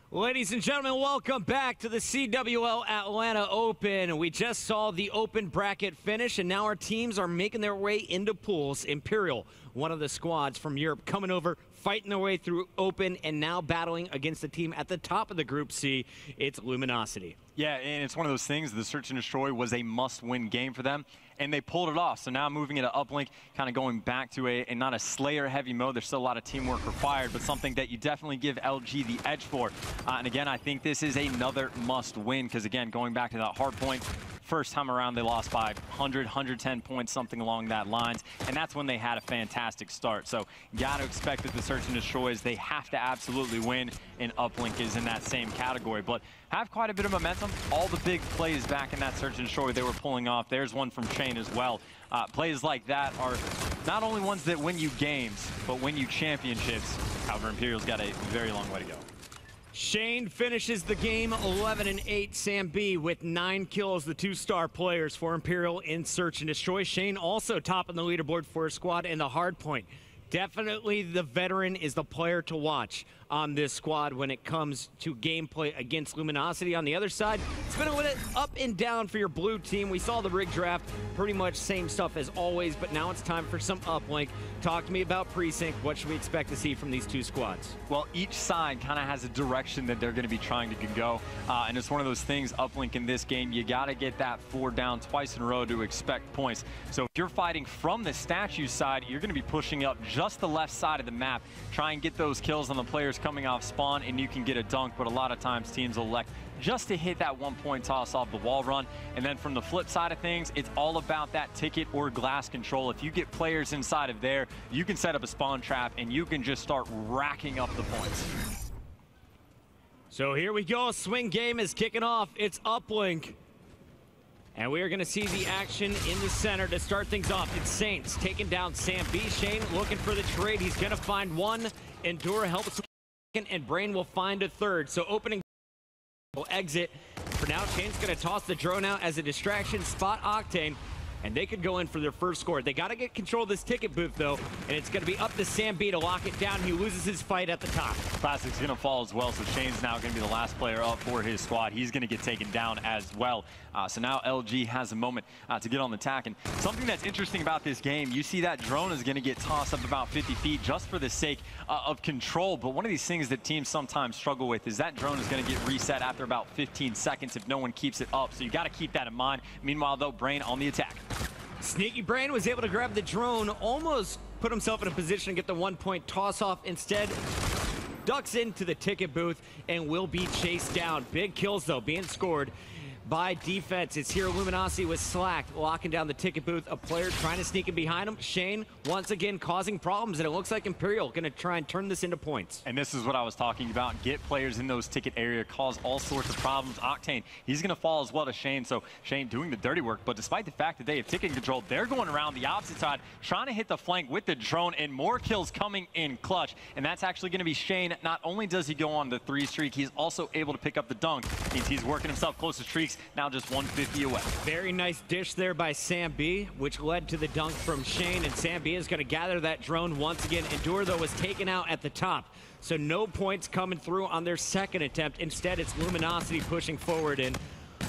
Ladies and gentlemen, welcome back to the CWL Atlanta Open. We just saw the open bracket finish, and now our teams are making their way into pools. Imperial, one of the squads from Europe, coming over fighting their way through open and now battling against the team at the top of the Group C. It's Luminosity.
Yeah, and it's one of those things, the Search and Destroy was a must-win game for them, and they pulled it off. So now moving into Uplink, kind of going back to a not a Slayer-heavy mode. There's still a lot of teamwork required, but something that you definitely give LG the edge for. And again, I think this is another must-win, because again, going back to that hard point, first time around they lost by 100, 110 points, something along that lines, and that's when they had a fantastic start. So got to expect that the Search and Destroys, they have to absolutely win, and Uplink is in that same category. But have quite a bit of momentum. All the big plays back in that Search and Destroy they were pulling off. There's one from Shane as well. Plays like that are not only ones that win you games, but win you championships. However, Imperial's got a very long way to go.
Shane finishes the game 11-8. Sam B with 9 kills, the 2-star players for Imperial in Search and Destroy. Shane also top on the leaderboard for his squad in the hard point. Definitely the veteran is the player to watch on this squad when it comes to gameplay against Luminosity. On the other side, it's been a little up and down for your blue team. We saw the rig draft, pretty much same stuff as always, but now it's time for some uplink. Talk to me about Precinct. What should we expect to see from these two squads?
Well, each side kind of has a direction that they're going to be trying to go, and it's one of those things, uplink in this game, you got to get that 4 down twice in a row to expect points. So if you're fighting from the statue side, you're going to be pushing up just the left side of the map, try and get those kills on the players coming off spawn, and you can get a dunk, but a lot of times teams will elect just to hit that 1-point toss off the wall run. And then from the flip side of things, it's all about that ticket or glass control. If you get players inside of there, you can set up a spawn trap and you can just start racking up the points.
So here we go, swing game is kicking off. It's uplink. And we are going to see the action in the center to start things off. It's Saints taking down Sam B. Shane looking for the trade. He's going to find one. Endura helps, and Brain will find a third. So opening will exit. For now, Shane's going to toss the drone out as a distraction, spot Octane, and they could go in for their first score. They got to get control of this ticket booth, though, and it's going to be up to Sam B to lock it down. He loses his fight at the top.
Classic's going to fall as well, so Shane's now going to be the last player up for his squad. He's going to get taken down as well. So now LG has a moment to get on the attack. And something that's interesting about this game, you see that drone is going to get tossed up about 50 feet just for the sake of control. But one of these things that teams sometimes struggle with is that drone is going to get reset after about 15 seconds if no one keeps it up. So you got to keep that in mind. Meanwhile, though, Brain on the attack.
Sneaky Brain was able to grab the drone, almost put himself in a position to get the 1-point toss off. Instead, ducks into the ticket booth and will be chased down. Big kills, though, being scored by defense. It's here Luminosity with Slack locking down the ticket booth. A player trying to sneak in behind him. Shane once again causing problems, and it looks like Imperial going to try and turn this into points. And
this is what I was talking about. Get players in those ticket area, cause all sorts of problems. Octane, he's going to fall as well to Shane, so Shane doing the dirty work. But despite the fact that they have ticket control, they're going around the opposite side, trying to hit the flank with the drone, and more kills coming in clutch. And that's actually going to be Shane. Not only does he go on the 3 streak, he's also able to pick up the dunk. Means he's working himself close to streaks. Now just 150 away.
Very nice dish there by Sam B, which led to the dunk from Shane, and Sam B is going to gather that drone once again. Endure, though, was taken out at the top, so no points coming through on their second attempt. Instead, it's Luminosity pushing forward, and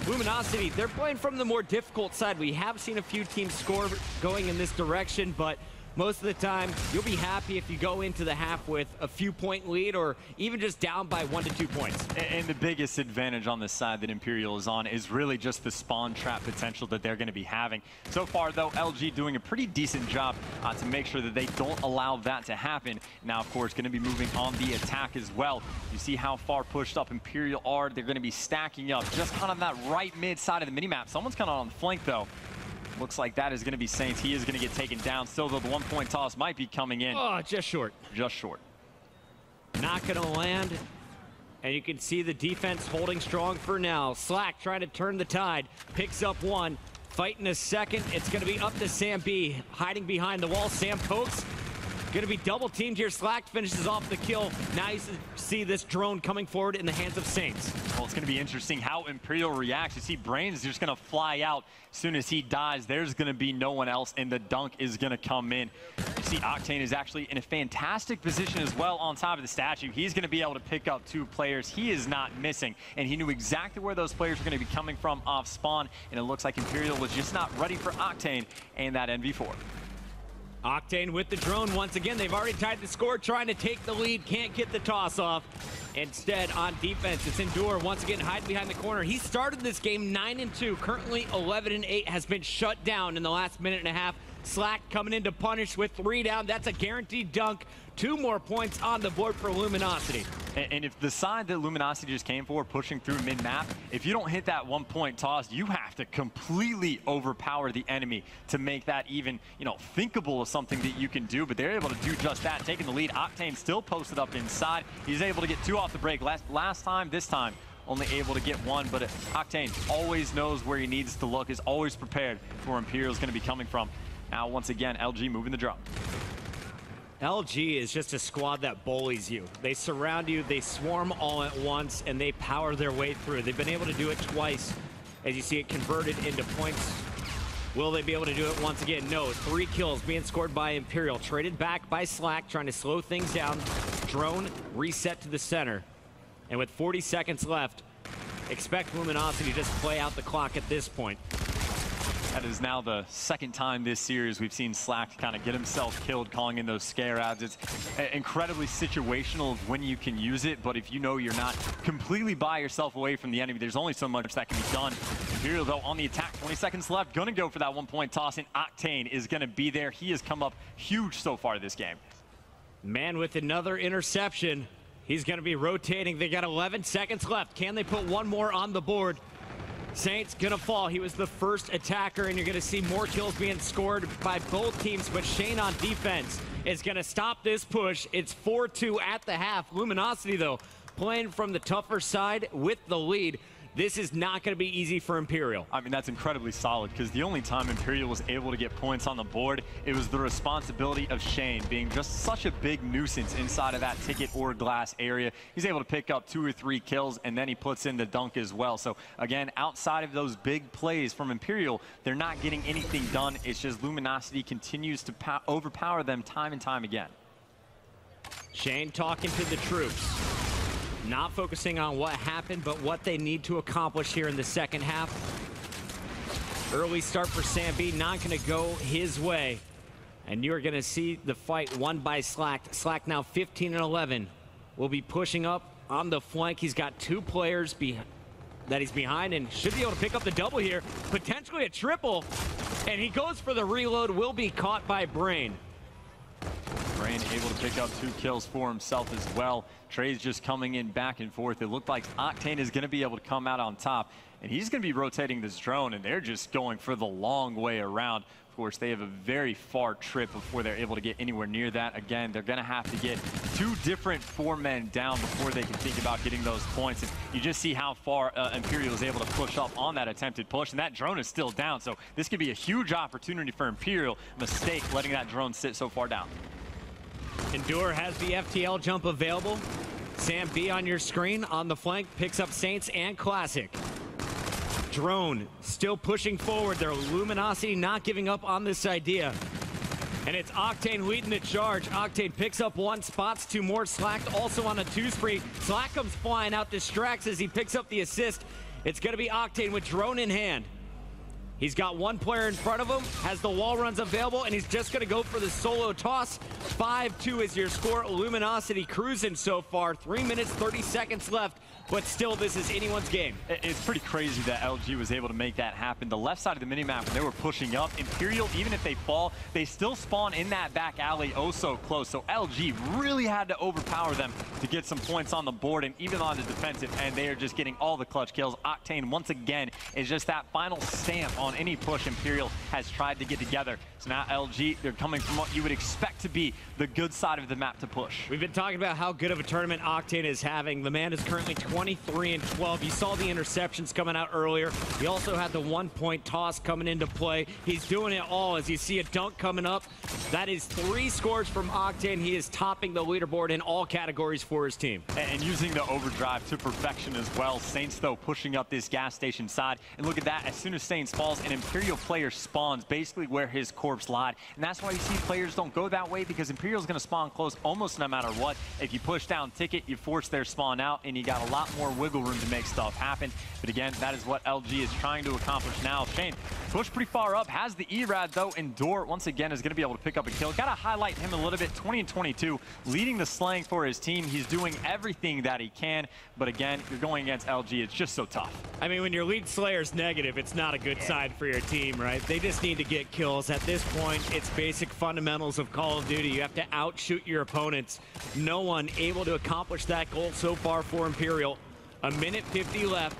Luminosity, they're playing from the more difficult side. We have seen a few teams score going in this direction, but most of the time, you'll be happy if you go into the half with a few-point lead or even just down by 1 to 2 points.
And the biggest advantage on the side that Imperial is on is really just the spawn trap potential that they're going to be having. So far, though, LG doing a pretty decent job to make sure that they don't allow that to happen. Now, of course, going to be moving on the attack as well. You see how far pushed up Imperial are. They're going to be stacking up just kind of that right mid side of the minimap. Someone's kind of on the flank, though. Looks like that is going to be Saints. He is going to get taken down. Still, though, the 1-point toss might be coming in.
Oh, just short.
Just short.
Not going to land. And you can see the defense holding strong for now. Slack trying to turn the tide. Picks up one. Fighting a second. It's going to be up to Sam B. Hiding behind the wall. Sam pokes. Going to be double teamed here. Slack finishes off the kill. Now you see this drone coming forward in the hands of Saints.
Well, it's going to be interesting how Imperial reacts. You see Brain's just going to fly out as soon as he dies. There's going to be no one else, and the dunk is going to come in. You see Octane is actually in a fantastic position as well on top of the statue. He's going to be able to pick up 2 players. He is not missing, and he knew exactly where those players were going to be coming from off spawn, and it looks like Imperial was just not ready for Octane and that NV4.
Octane with the drone once again. They've already tied the score, trying to take the lead. Can't get the toss off. Instead, on defense, it's Endure once again hiding behind the corner. He started this game 9-2, currently 11-8, has been shut down in the last minute and a half. Slack coming in to punish with 3 down. That's a guaranteed dunk. 2 more points on the board for Luminosity.
And if the side that Luminosity just came for, pushing through mid-map, if you don't hit that 1-point toss, you have to completely overpower the enemy to make that even, thinkable of something that you can do. But they're able to do just that, taking the lead. Octane still posted up inside. He's able to get 2 off the break. Last time, this time, only able to get 1. But Octane always knows where he needs to look, is always prepared for where Imperial's going to be coming from. Now, once again, LG moving the drop.
LG is just a squad that bullies you. They surround you, they swarm all at once, and they power their way through. They've been able to do it twice, as you see it converted into points. Will they be able to do it once again? No. 3 kills being scored by Imperial. Traded back by Slack, trying to slow things down. Drone reset to the center. And with 40 seconds left, expect Luminosity to just play out the clock at this point.
That is now the 2nd time this series we've seen Slack kind of get himself killed, calling in those scare ads. It's incredibly situational of when you can use it, but if you know you're not completely by yourself away from the enemy, there's only so much that can be done. Imperial, though, on the attack, 20 seconds left, gonna go for that 1-point toss, and Octane is gonna be there. He has come up huge so far this game.
Man with another interception. He's gonna be rotating. They got 11 seconds left. Can they put 1 more on the board? Saints gonna fall. He was the first attacker, and you're gonna see more kills being scored by both teams, but Shane on defense is gonna stop this push. It's 4-2 at the half. Luminosity, though, playing from the tougher side with the lead. This is not going to be easy for Imperial.
I mean, that's incredibly solid, because the only time Imperial was able to get points on the board, it was the responsibility of Shane being just such a big nuisance inside of that ticket or glass area. He's able to pick up 2 or 3 kills, and then he puts in the dunk as well. So again, outside of those big plays from Imperial, they're not getting anything done. It's just Luminosity continues to overpower them time and time again.
Shane talking to the troops. Not focusing on what happened, but what they need to accomplish here in the second half. Early start for Sam B, not going to go his way. And you're going to see the fight won by Slack. Slack now 15-11. Will be pushing up on the flank. He's got 2 players that he's behind and should be able to pick up the double here. Potentially a triple. And he goes for the reload. Will be caught by Brain.
Brain able to pick up 2 kills for himself as well. Trey's just coming in back and forth. It looked like Octane is going to be able to come out on top, and he's going to be rotating this drone, and they're just going for the long way around. Of course, they have a very far trip before they're able to get anywhere near that. Again, they're going to have to get 2 different 4-men down before they can think about getting those points. And you just see how far Imperial is able to push up on that attempted push, and that drone is still down. So this could be a huge opportunity for Imperial. Mistake letting that drone sit so far down.
Endure has the FTL jump available. Sam B on your screen on the flank picks up Saints and Classic. Drone still pushing forward. Their Luminosity not giving up on this idea. And it's Octane leading the charge. Octane picks up 1, spots 2 more. Slack also on a 2 spree. Slack comes flying out, distracts as he picks up the assist. It's going to be Octane with drone in hand. He's got 1 player in front of him, has the wall runs available, and he's just going to go for the solo toss. 5-2 is your score. Luminosity cruising so far. 3 minutes, 30 seconds left, but still this is anyone's game.
It's pretty crazy that LG was able to make that happen. The left side of the minimap, when they were pushing up, Imperial, even if they fall, they still spawn in that back alley oh so close. So LG really had to overpower them to get some points on the board, and even on the defensive end, they are just getting all the clutch kills. Octane, once again, is just that final stamp on any push Imperial has tried to get together. So now LG, they're coming from what you would expect to be the good side of the map to push.
We've been talking about how good of a tournament Octane is having. The man is currently 23-12. You saw the interceptions coming out earlier. He also had the 1-point toss coming into play. He's doing it all as you see a dunk coming up. That is 3 scores from Octane. He is topping the leaderboard in all categories for his team.
And using the overdrive to perfection as well. Saints, though, pushing up this gas station side. And look at that. As soon as Saints falls, an Imperial player spawns basically where his corpse lied. And that's why you see players don't go that way, because Imperial's going to spawn close almost no matter what. If you push down ticket, you force their spawn out, and you got a lot lot more wiggle room to make stuff happen. But again, that is what LG is trying to accomplish now. Shane pushed pretty far up, has the ERAD though, and Dor once again is going to be able to pick up a kill. Got to highlight him a little bit, 20 and 22, leading the slaying for his team. He's doing everything that he can, but again, you're going against LG. It's just so tough.
I mean, when your lead slayer's negative, it's not a good sign for your team, right? They just need to get kills. At this point, it's basic fundamentals of Call of Duty. You have to outshoot your opponents. No one able to accomplish that goal so far for Imperial. A minute 50 left.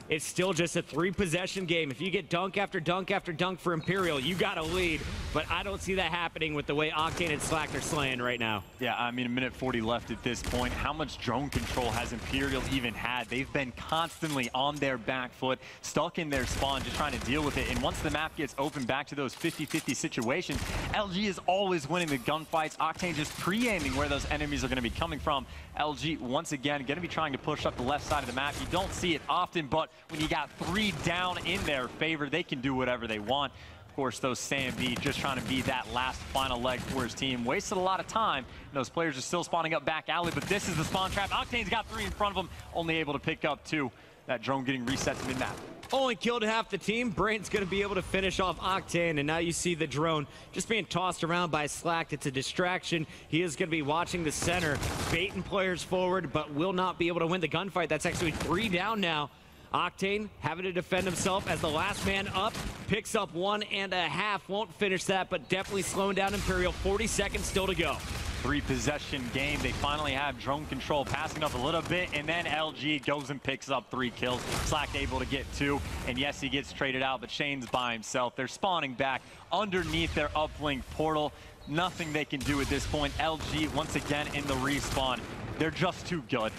It's still just a 3-possession game. If you get dunk after dunk after dunk for Imperial, you got a lead. But I don't see that happening with the way Octane and Slack are slaying right now.
Yeah, I mean, a minute 40 left at this point. How much drone control has Imperial even had? They've been constantly on their back foot, stuck in their spawn, just trying to deal with it. And once the map gets open back to those 50-50 situations, LG is always winning the gunfights. Octane just pre-aiming where those enemies are going to be coming from. LG, once again, going to be trying to push up the left side of the map. You don't see it often, but when you got 3 down in their favor, they can do whatever they want. Of course, those Sam B just trying to be that last final leg for his team. Wasted a lot of time. And those players are still spawning up back alley, but this is the spawn trap. Octane's got 3 in front of him, only able to pick up 2. That drone getting reset to mid-map.
Only killed half the team. Brain's going to be able to finish off Octane, and now you see the drone just being tossed around by Slack. It's a distraction. He is going to be watching the center, baiting players forward, but will not be able to win the gunfight. That's actually 3 down now. Octane having to defend himself as the last man up, picks up 1.5. Won't finish that, but definitely slowing down Imperial. 40 seconds still to go.
3-possession game. They finally have drone control, passing up a little bit, and then LG goes and picks up 3 kills. Slack able to get 2, and yes, he gets traded out, but Shane's by himself. They're spawning back underneath their uplink portal. Nothing they can do at this point. LG once again in the respawn. They're just too good.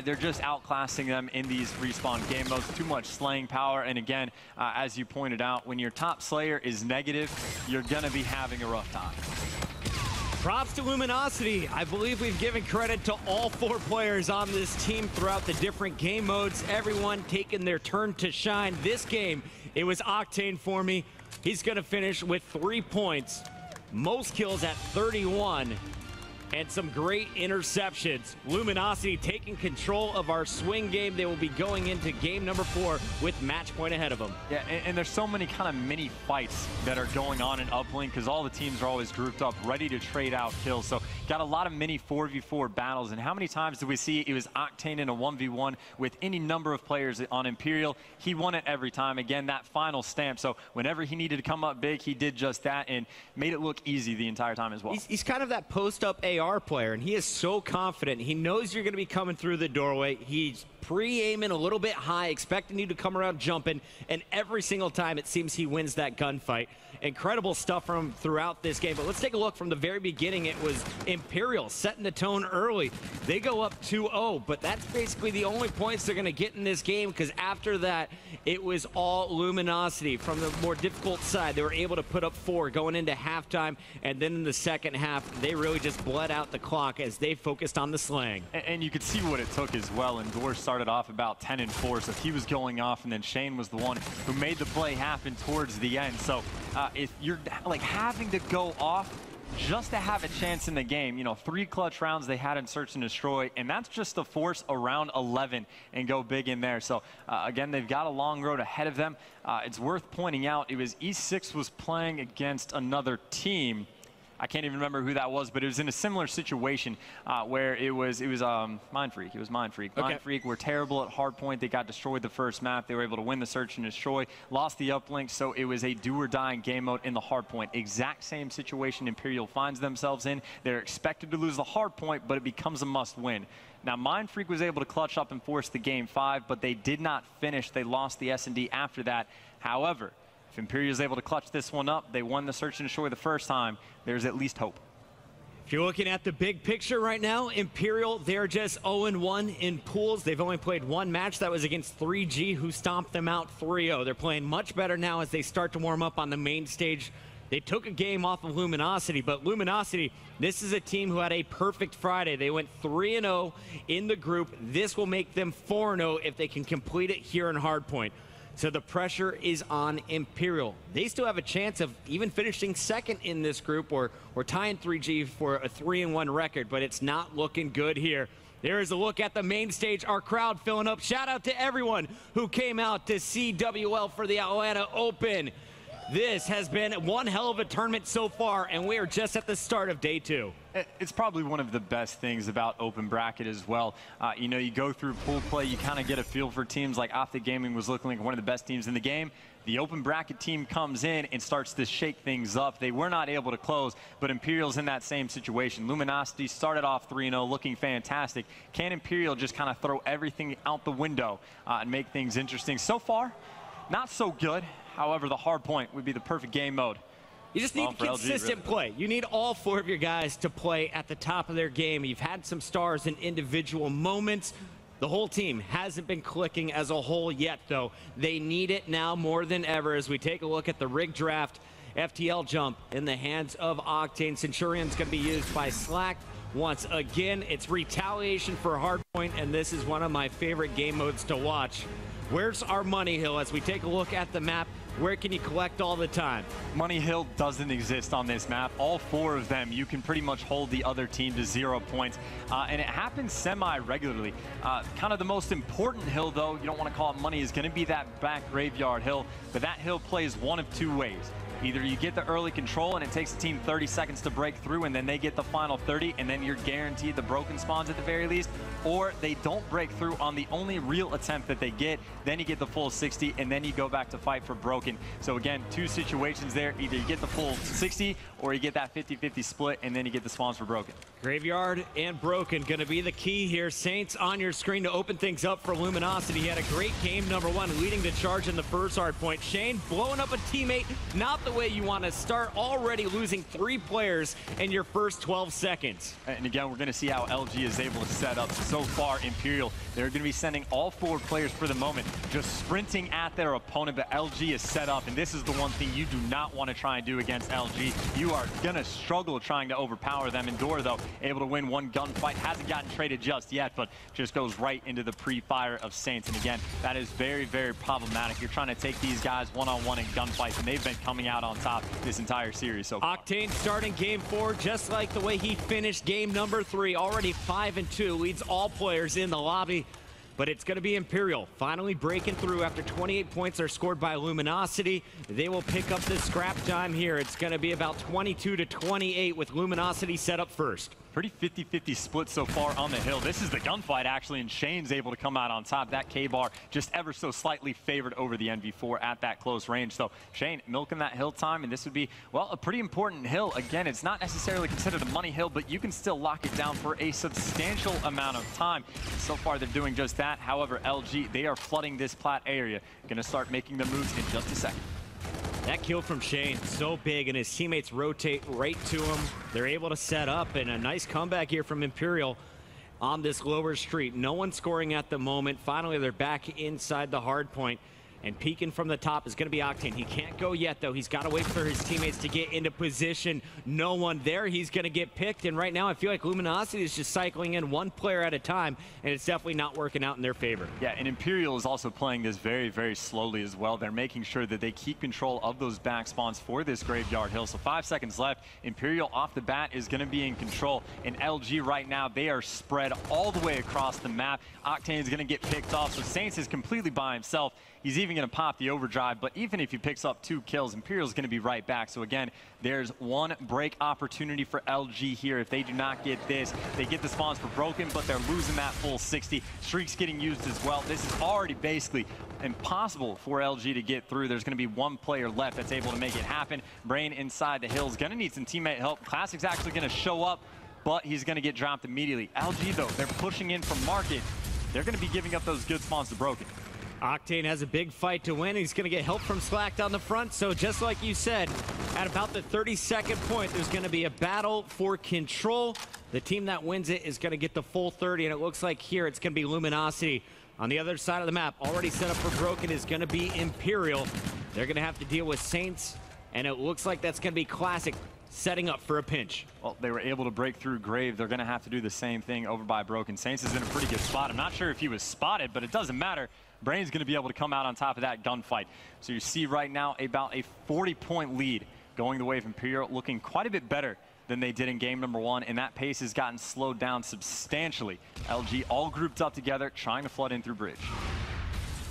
They're just outclassing them in these respawn game modes. Too much slaying power, and again, as you pointed out, when your top slayer is negative, you're gonna be having a rough time.
Props to Luminosity. I believe we've given credit to all 4 players on this team throughout the different game modes. Everyone taking their turn to shine. This game, it was Octane for me. He's gonna finish with 3 points. Most kills at 31. And some great interceptions. Luminosity taking control of our swing game. They will be going into game number 4 with match point ahead of them.
Yeah, and there's so many kind of mini fights that are going on in uplink because all the teams are always grouped up, ready to trade out kills. So got a lot of mini 4v4 battles. And how many times did we see it was Octane in a 1v1 with any number of players on Imperial? He won it every time. Again, that final stamp. So whenever he needed to come up big, he did just that and made it look easy the entire time as well.
He's kind of that post-up AR player, and he is so confident. He knows you're going to be coming through the doorway. He's pre-aiming a little bit high, expecting you to come around jumping, and every single time it seems he wins that gunfight. Incredible stuff from him throughout this game. But let's take a look from the very beginning. It was Imperial setting the tone early. They go up 2-0, but that's basically the only points they're going to get in this game, because after that, it was all Luminosity. From the more difficult side, they were able to put up 4 going into halftime, and then in the second half, they really just bled out the clock as they focused on the slang.
And you could see what it took as well, and Dor started off about 10 and 4, so he was going off, and then Shane was the one who made the play happen towards the end. So if you're like having to go off just to have a chance in the game, you know, 3 clutch rounds they had in Search and Destroy, and that's just to force around 11 and go big in there. So again, they've got a long road ahead of them. It's worth pointing out, it was E6 was playing against another team. I can't even remember who that was, but it was in a similar situation where it was Mind Freak. It was Mind Freak.
Okay.
Mind Freak were terrible at hardpoint. They got destroyed the first map. They were able to win the Search and Destroy, lost the uplink, so it was a do-or-die game mode in the hardpoint. Exact same situation Imperial finds themselves in. They're expected to lose the hardpoint, but it becomes a must-win. Now, Mind Freak was able to clutch up and force the game 5, but they did not finish. They lost the S&D after that. However, if Imperial is able to clutch this one up, they won the Search and Destroy the first time, there's at least hope.
If you're looking at the big picture right now, Imperial, they're just 0-1 in pools. They've only played 1 match. That was against 3G, who stomped them out 3-0. They're playing much better now as they start to warm up on the main stage. They took a game off of Luminosity, but Luminosity, this is a team who had a perfect Friday. They went 3-0 in the group. This will make them 4-0 if they can complete it here in Hardpoint. So the pressure is on Imperial. They still have a chance of even finishing second in this group or tying 3G for a 3-1 record, but it's not looking good here. There is a look at the main stage, our crowd filling up. Shout out to everyone who came out to see WL for the Atlanta Open. This has been one hell of a tournament so far, and we are just at the start of day 2.
It's probably one of the best things about open bracket as well. You know, you go through pool play, you kind of get a feel for teams. Like Optic Gaming was looking like one of the best teams in the game. The open bracket team comes in and starts to shake things up. They were not able to close, but Imperial's in that same situation. Luminosity started off 3-0 looking fantastic. Can Imperial just kind of throw everything out the window and make things interesting? So far, not so good. However, the hard point would be the perfect game mode.
You just need consistent play. You need all 4 of your guys to play at the top of their game. You've had some stars in individual moments. The whole team hasn't been clicking as a whole yet, though. They need it now more than ever as we take a look at the rig draft. FTL jump in the hands of Octane. Centurion's going to be used by Slack. Once again, it's retaliation for Hardpoint, and this is one of my favorite game modes to watch. Where's our money hill as we take a look at the map? Where can you collect all the time?
Money hill doesn't exist on this map. All 4 of them, you can pretty much hold the other team to 0 points. And it happens semi-regularly. Kind of the most important hill, though, you don't want to call it money, is going to be that back graveyard hill. But that hill plays one of 2 ways. Either you get the early control and it takes the team 30 seconds to break through and then they get the final 30 and then you're guaranteed the broken spawns at the very least, or they don't break through on the only real attempt that they get, then you get the full 60 and then you go back to fight for broken. So again, 2 situations there. Either you get the full 60 or you get that 50-50 split and then you get the spawns for broken.
Graveyard and broken going to be the key here. Saints on your screen to open things up for Luminosity. He had a great game, number 1, leading the charge in the first hard point. Shane blowing up a teammate, not the way you want to start, already losing 3 players in your first 12 seconds.
And again, we're going to see how LG is able to set up. So far, Imperial, they're going to be sending all 4 players for the moment, just sprinting at their opponent, but LG is set up, and this is the one thing you do not want to try and do against LG. You are going to struggle trying to overpower them. Endor, though, able to win 1 gunfight, hasn't gotten traded just yet, but just goes right into the pre-fire of Saints. And again, that is very, very problematic. You're trying to take these guys one-on-one in gunfights, and they've been coming out on top this entire series so far.
Octane starting game 4 just like the way he finished game number 3, already 5-2, leads all players in the lobby. But it's going to be Imperial finally breaking through after 28 points are scored by Luminosity. They will pick up the scrap time here. It's going to be about 22-28 with Luminosity set up first.
Pretty 50-50 split so far on the hill. This is the gunfight, actually, and Shane's able to come out on top. That K-bar just ever so slightly favored over the NV4 at that close range. So Shane milking that hill time, and this would be, well, a pretty important hill. Again, it's not necessarily considered a money hill, but you can still lock it down for a substantial amount of time. So far, they're doing just that. However, LG, they are flooding this plat area. Going to start making the moves in just a second.
That kill from Shane, so big, and his teammates rotate right to him. They're able to set up, and a nice comeback here from Imperial on this lower street. No one scoring at the moment. Finally, they're back inside the hard point. And peeking from the top is going to be Octane. He can't go yet, though. He's got to wait for his teammates to get into position. No one there. He's going to get picked. And right now, I feel like Luminosity is just cycling in 1 player at a time, and it's definitely not working out in their favor.
Yeah, and Imperial is also playing this very, very slowly as well. They're making sure that they keep control of those back spawns for this graveyard hill. So 5 seconds left. Imperial off the bat is going to be in control. And LG right now, they are spread all the way across the map. Octane is going to get picked off. So Saints is completely by himself. He's even going to pop the overdrive, but even if he picks up 2 kills, Imperial's going to be right back. So again, there's 1 break opportunity for LG here. If they do not get this, they get the spawns for broken, but they're losing that full 60. Streaks getting used as well. This is already basically impossible for LG to get through. There's going to be 1 player left that's able to make it happen. Brain inside the hills, going to need some teammate help. Classic's actually going to show up, but he's going to get dropped immediately. LG, though, they're pushing in from market. They're going to be giving up those good spawns to broken.
Octane has a big fight to win. He's going to get help from Slack on the front. So just like you said, at about the 32nd point, there's going to be a battle for control. The team that wins it is going to get the full 30, and it looks like here it's going to be Luminosity. On the other side of the map, already set up for broken, is going to be Imperial. They're going to have to deal with Saints, and it looks like that's going to be Classic setting up for a pinch.
Well, they were able to break through Grave. They're going to have to do the same thing over by Broken. Saints is in a pretty good spot. I'm not sure if he was spotted, but it doesn't matter. Brain's going to be able to come out on top of that gunfight. So you see right now about a 40-point lead going the way of Imperial, looking quite a bit better than they did in game number 1, and that pace has gotten slowed down substantially. LG all grouped up together, trying to flood in through bridge.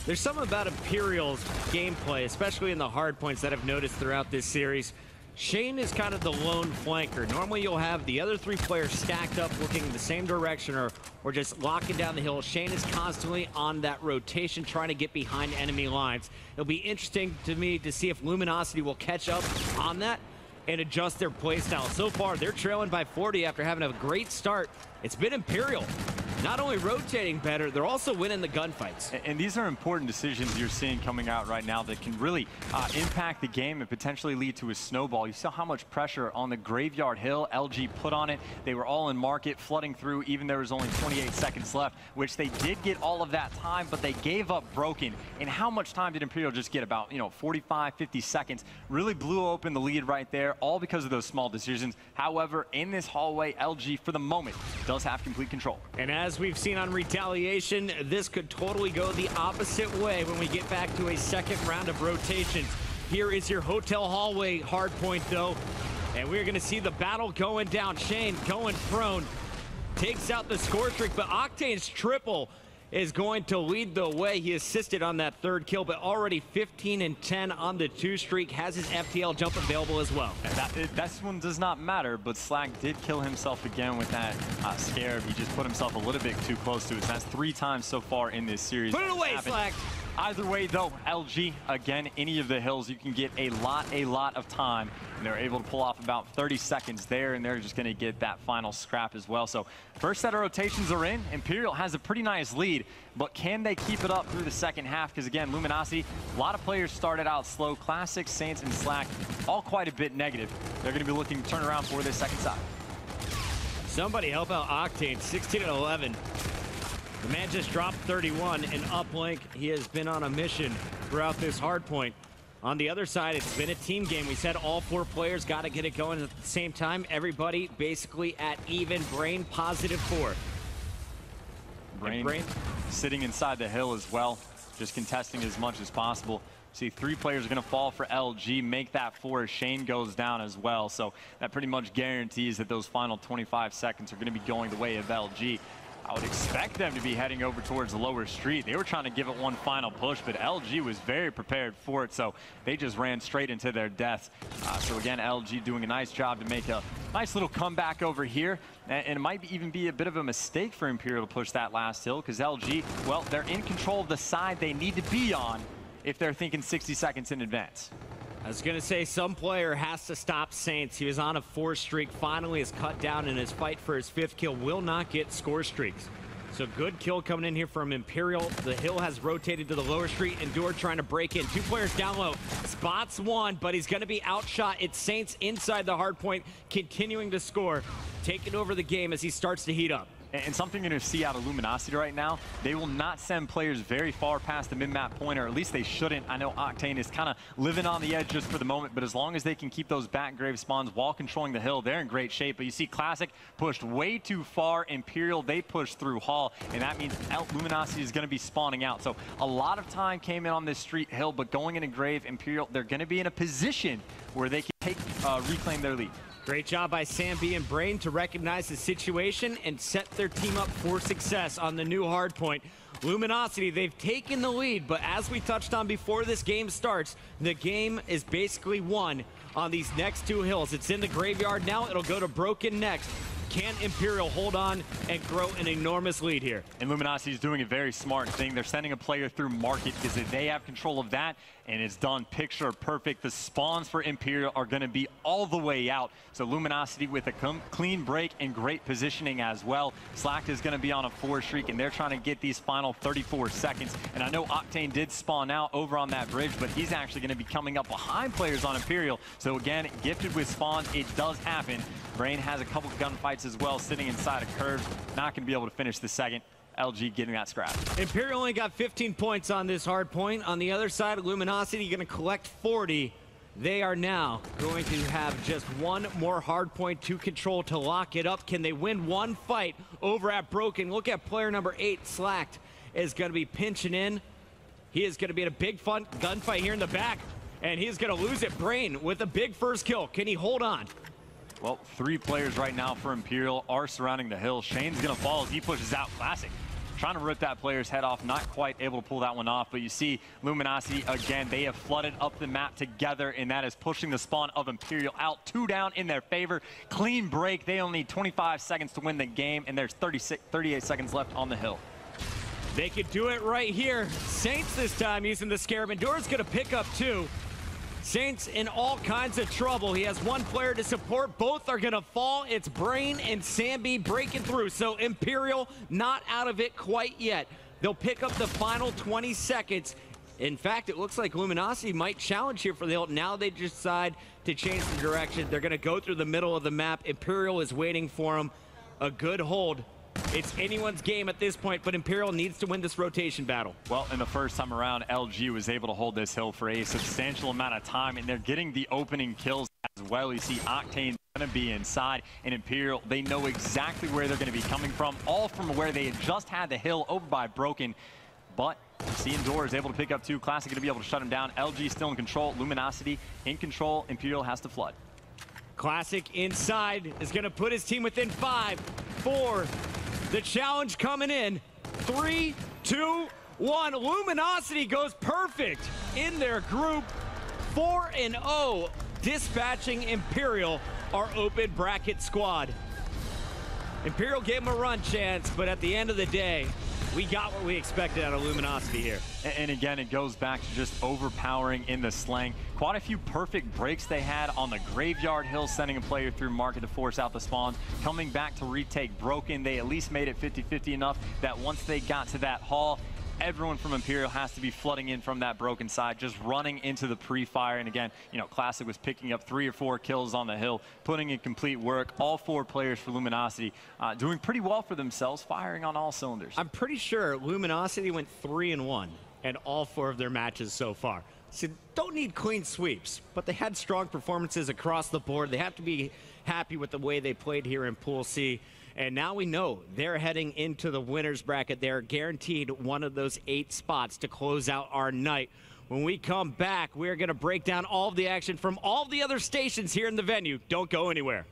There's something about Imperial's gameplay, especially in the hard points, that I've noticed throughout this series. Shane is kind of the lone flanker. Normally you'll have the other 3 players stacked up looking in the same direction or just locking down the hill. Shane is constantly on that rotation trying to get behind enemy lines. It'll be interesting to me to see if Luminosity will catch up on that and adjust their playstyle. So far, they're trailing by 40 after having a great start. It's been Imperial not only rotating better, they're also winning the gunfights.
And these are important decisions you're seeing coming out right now that can really impact the game and potentially lead to a snowball. You saw how much pressure on the Graveyard Hill LG put on it. They were all in market, flooding through, even there was only 28 seconds left, which they did get all of that time, but they gave up Broken. And how much time did Imperial just get? About, 45, 50 seconds. Really blew open the lead right there, all because of those small decisions. However, in this hallway, LG, for the moment, does have complete control.
And as we've seen on Retaliation, this could totally go the opposite way when we get back to a second round of rotations. Here is your hotel hallway hard point, though, and we're going to see the battle going down. Shane going prone, takes out the score streak, but Octane's triple is going to lead the way. He assisted on that 3rd kill, but already 15 and 10 on the 2 streak. Has his FTL jump available as well.
That one does not matter, but Slack did kill himself again with that Scarab. He just put himself a little bit too close to it. That's 3 times so far in this series.
Put it away, Slack.
Either way, though, LG, again, any of the hills, you can get a lot of time. And they're able to pull off about 30 seconds there, and they're just going to get that final scrap as well. So first set of rotations are in. Imperial has a pretty nice lead, but can they keep it up through the second half? Because, again, Luminosity, a lot of players started out slow. Classic, Saints, and Slack, all quite a bit negative. They're going to be looking to turn around for this second side.
Somebody help out Octane, 16 and 11. The man just dropped 31 in uplink. He has been on a mission throughout this hard point. On the other side, it's been a team game. We said all 4 players got to get it going at the same time. Everybody basically at even. Brain positive 4.
Brain sitting inside the hill as well, just contesting as much as possible. See, 3 players are going to fall for LG, make that 4 as Shane goes down as well. So that pretty much guarantees that those final 25 seconds are going to be going the way of LG. I would expect them to be heading over towards the lower street. They were trying to give it one final push, but LG was very prepared for it, so they just ran straight into their death. So again, LG doing a nice job to make a nice little comeback over here. And it might even be a bit of a mistake for Imperial to push that last hill, because LG, well, they're in control of the side they need to be on if they're thinking 60 seconds in advance.
I was going to say some player has to stop Saints. He was on a 4 streak, finally is cut down in his fight for his 5th kill. Will not get score streaks. So good kill coming in here from Imperial. The hill has rotated to the lower street. Endure trying to break in. 2 players down low. Spots 1, but he's going to be outshot. It's Saints inside the hard point, continuing to score, taking over the game as he starts to heat up.
And something you're going to see out of Luminosity right now, they will not send players very far past the mid-map point, or at least they shouldn't. I know Octane is kind of living on the edge just for the moment, but as long as they can keep those back grave spawns while controlling the hill, they're in great shape. But you see Classic pushed way too far. Imperial, they pushed through Hall, and that means Luminosity is going to be spawning out. So a lot of time came in on this street hill, but going into grave, Imperial, they're going to be in a position where they can reclaim their lead.
Great job by Sam B and Brain to recognize the situation and set their team up for success on the new hard point. Luminosity, they've taken the lead, but as we touched on before this game starts, the game is basically won on these next 2 hills. It's in the graveyard now. It'll go to Broken next. Can Imperial hold on and grow an enormous lead here?
And Luminosity is doing a very smart thing. They're sending a player through market because they have control of that, and it's done picture perfect. The spawns for Imperial are going to be all the way out. So Luminosity with a clean break and great positioning as well. Slack is going to be on a 4 streak, and they're trying to get these final 34 seconds. And I know Octane did spawn out over on that bridge, but he's actually going to be coming up behind players on Imperial. So again, gifted with spawns, it does happen. Brain has a couple gunfights as well, sitting inside a curve. Not going to be able to finish the second. LG getting that scrap.
Imperial only got 15 points on this hard point. On the other side, Luminosity going to collect 40. They are now going to have just 1 more hard point to control to lock it up. Can they win 1 fight over at Broken? Look at player number 8, Slacked, is going to be pinching in. He is going to be in a big fun gunfight here in the back, and he's going to lose it. Brain with a big first kill. Can he hold on?
Well, 3 players right now for Imperial are surrounding the hill. Shane's going to fall as he pushes out. Classic trying to rip that player's head off, not quite able to pull that one off. But you see Luminosity again, they have flooded up the map together, and that is pushing the spawn of Imperial out. 2 down in their favor. Clean break. They only need 25 seconds to win the game, and there's 38 seconds left on the hill.
They could do it right here. Saints this time using the Scarab. Endure's going to pick up 2. Saints in all kinds of trouble. He has 1 player to support. Both are going to fall. It's Brain and Sambi breaking through. So Imperial not out of it quite yet. They'll pick up the final 20 seconds. In fact, it looks like Luminosity might challenge here for the ult. Now they decide to change the direction. They're going to go through the middle of the map. Imperial is waiting for them. A good hold. It's anyone's game at this point, but Imperial needs to win this rotation battle. Well,
in the first time around, LG was able to hold this hill for a substantial amount of time, and they're getting the opening kills as well. You see Octane's going to be inside, and Imperial, they know exactly where they're going to be coming from, all from where they had just had the hill over by Broken. But see Endure is able to pick up 2. Classic going to be able to shut him down. LG still in control. Luminosity in control. Imperial has to flood.
Classic inside is going to put his team within 5, 4. The challenge coming in. 3, 2, 1. Luminosity goes perfect in their group. 4-0. Dispatching Imperial, our open bracket squad. Imperial gave him a run chance, but at the end of the day, we got what we expected out of Luminosity here.
And again, it goes back to just overpowering in the slang. Quite a few perfect breaks they had on the Graveyard Hill, sending a player through market to force out the spawns. Coming back to retake Broken, they at least made it 50-50 enough that once they got to that hall, everyone from Imperial has to be flooding in from that Broken side, just running into the pre-fire. And again, you know, Classic was picking up 3 or 4 kills on the hill, putting in complete work. All 4 players for Luminosity doing pretty well for themselves, firing on all cylinders.
I'm pretty sure Luminosity went 3-1 in all 4 of their matches so far. So don't need clean sweeps, but they had strong performances across the board. They have to be happy with the way they played here in Pool C. And now we know they're heading into the winner's bracket. They're guaranteed one of those 8 spots to close out our night. When we come back, we're going to break down all of the action from all the other stations here in the venue. Don't go anywhere.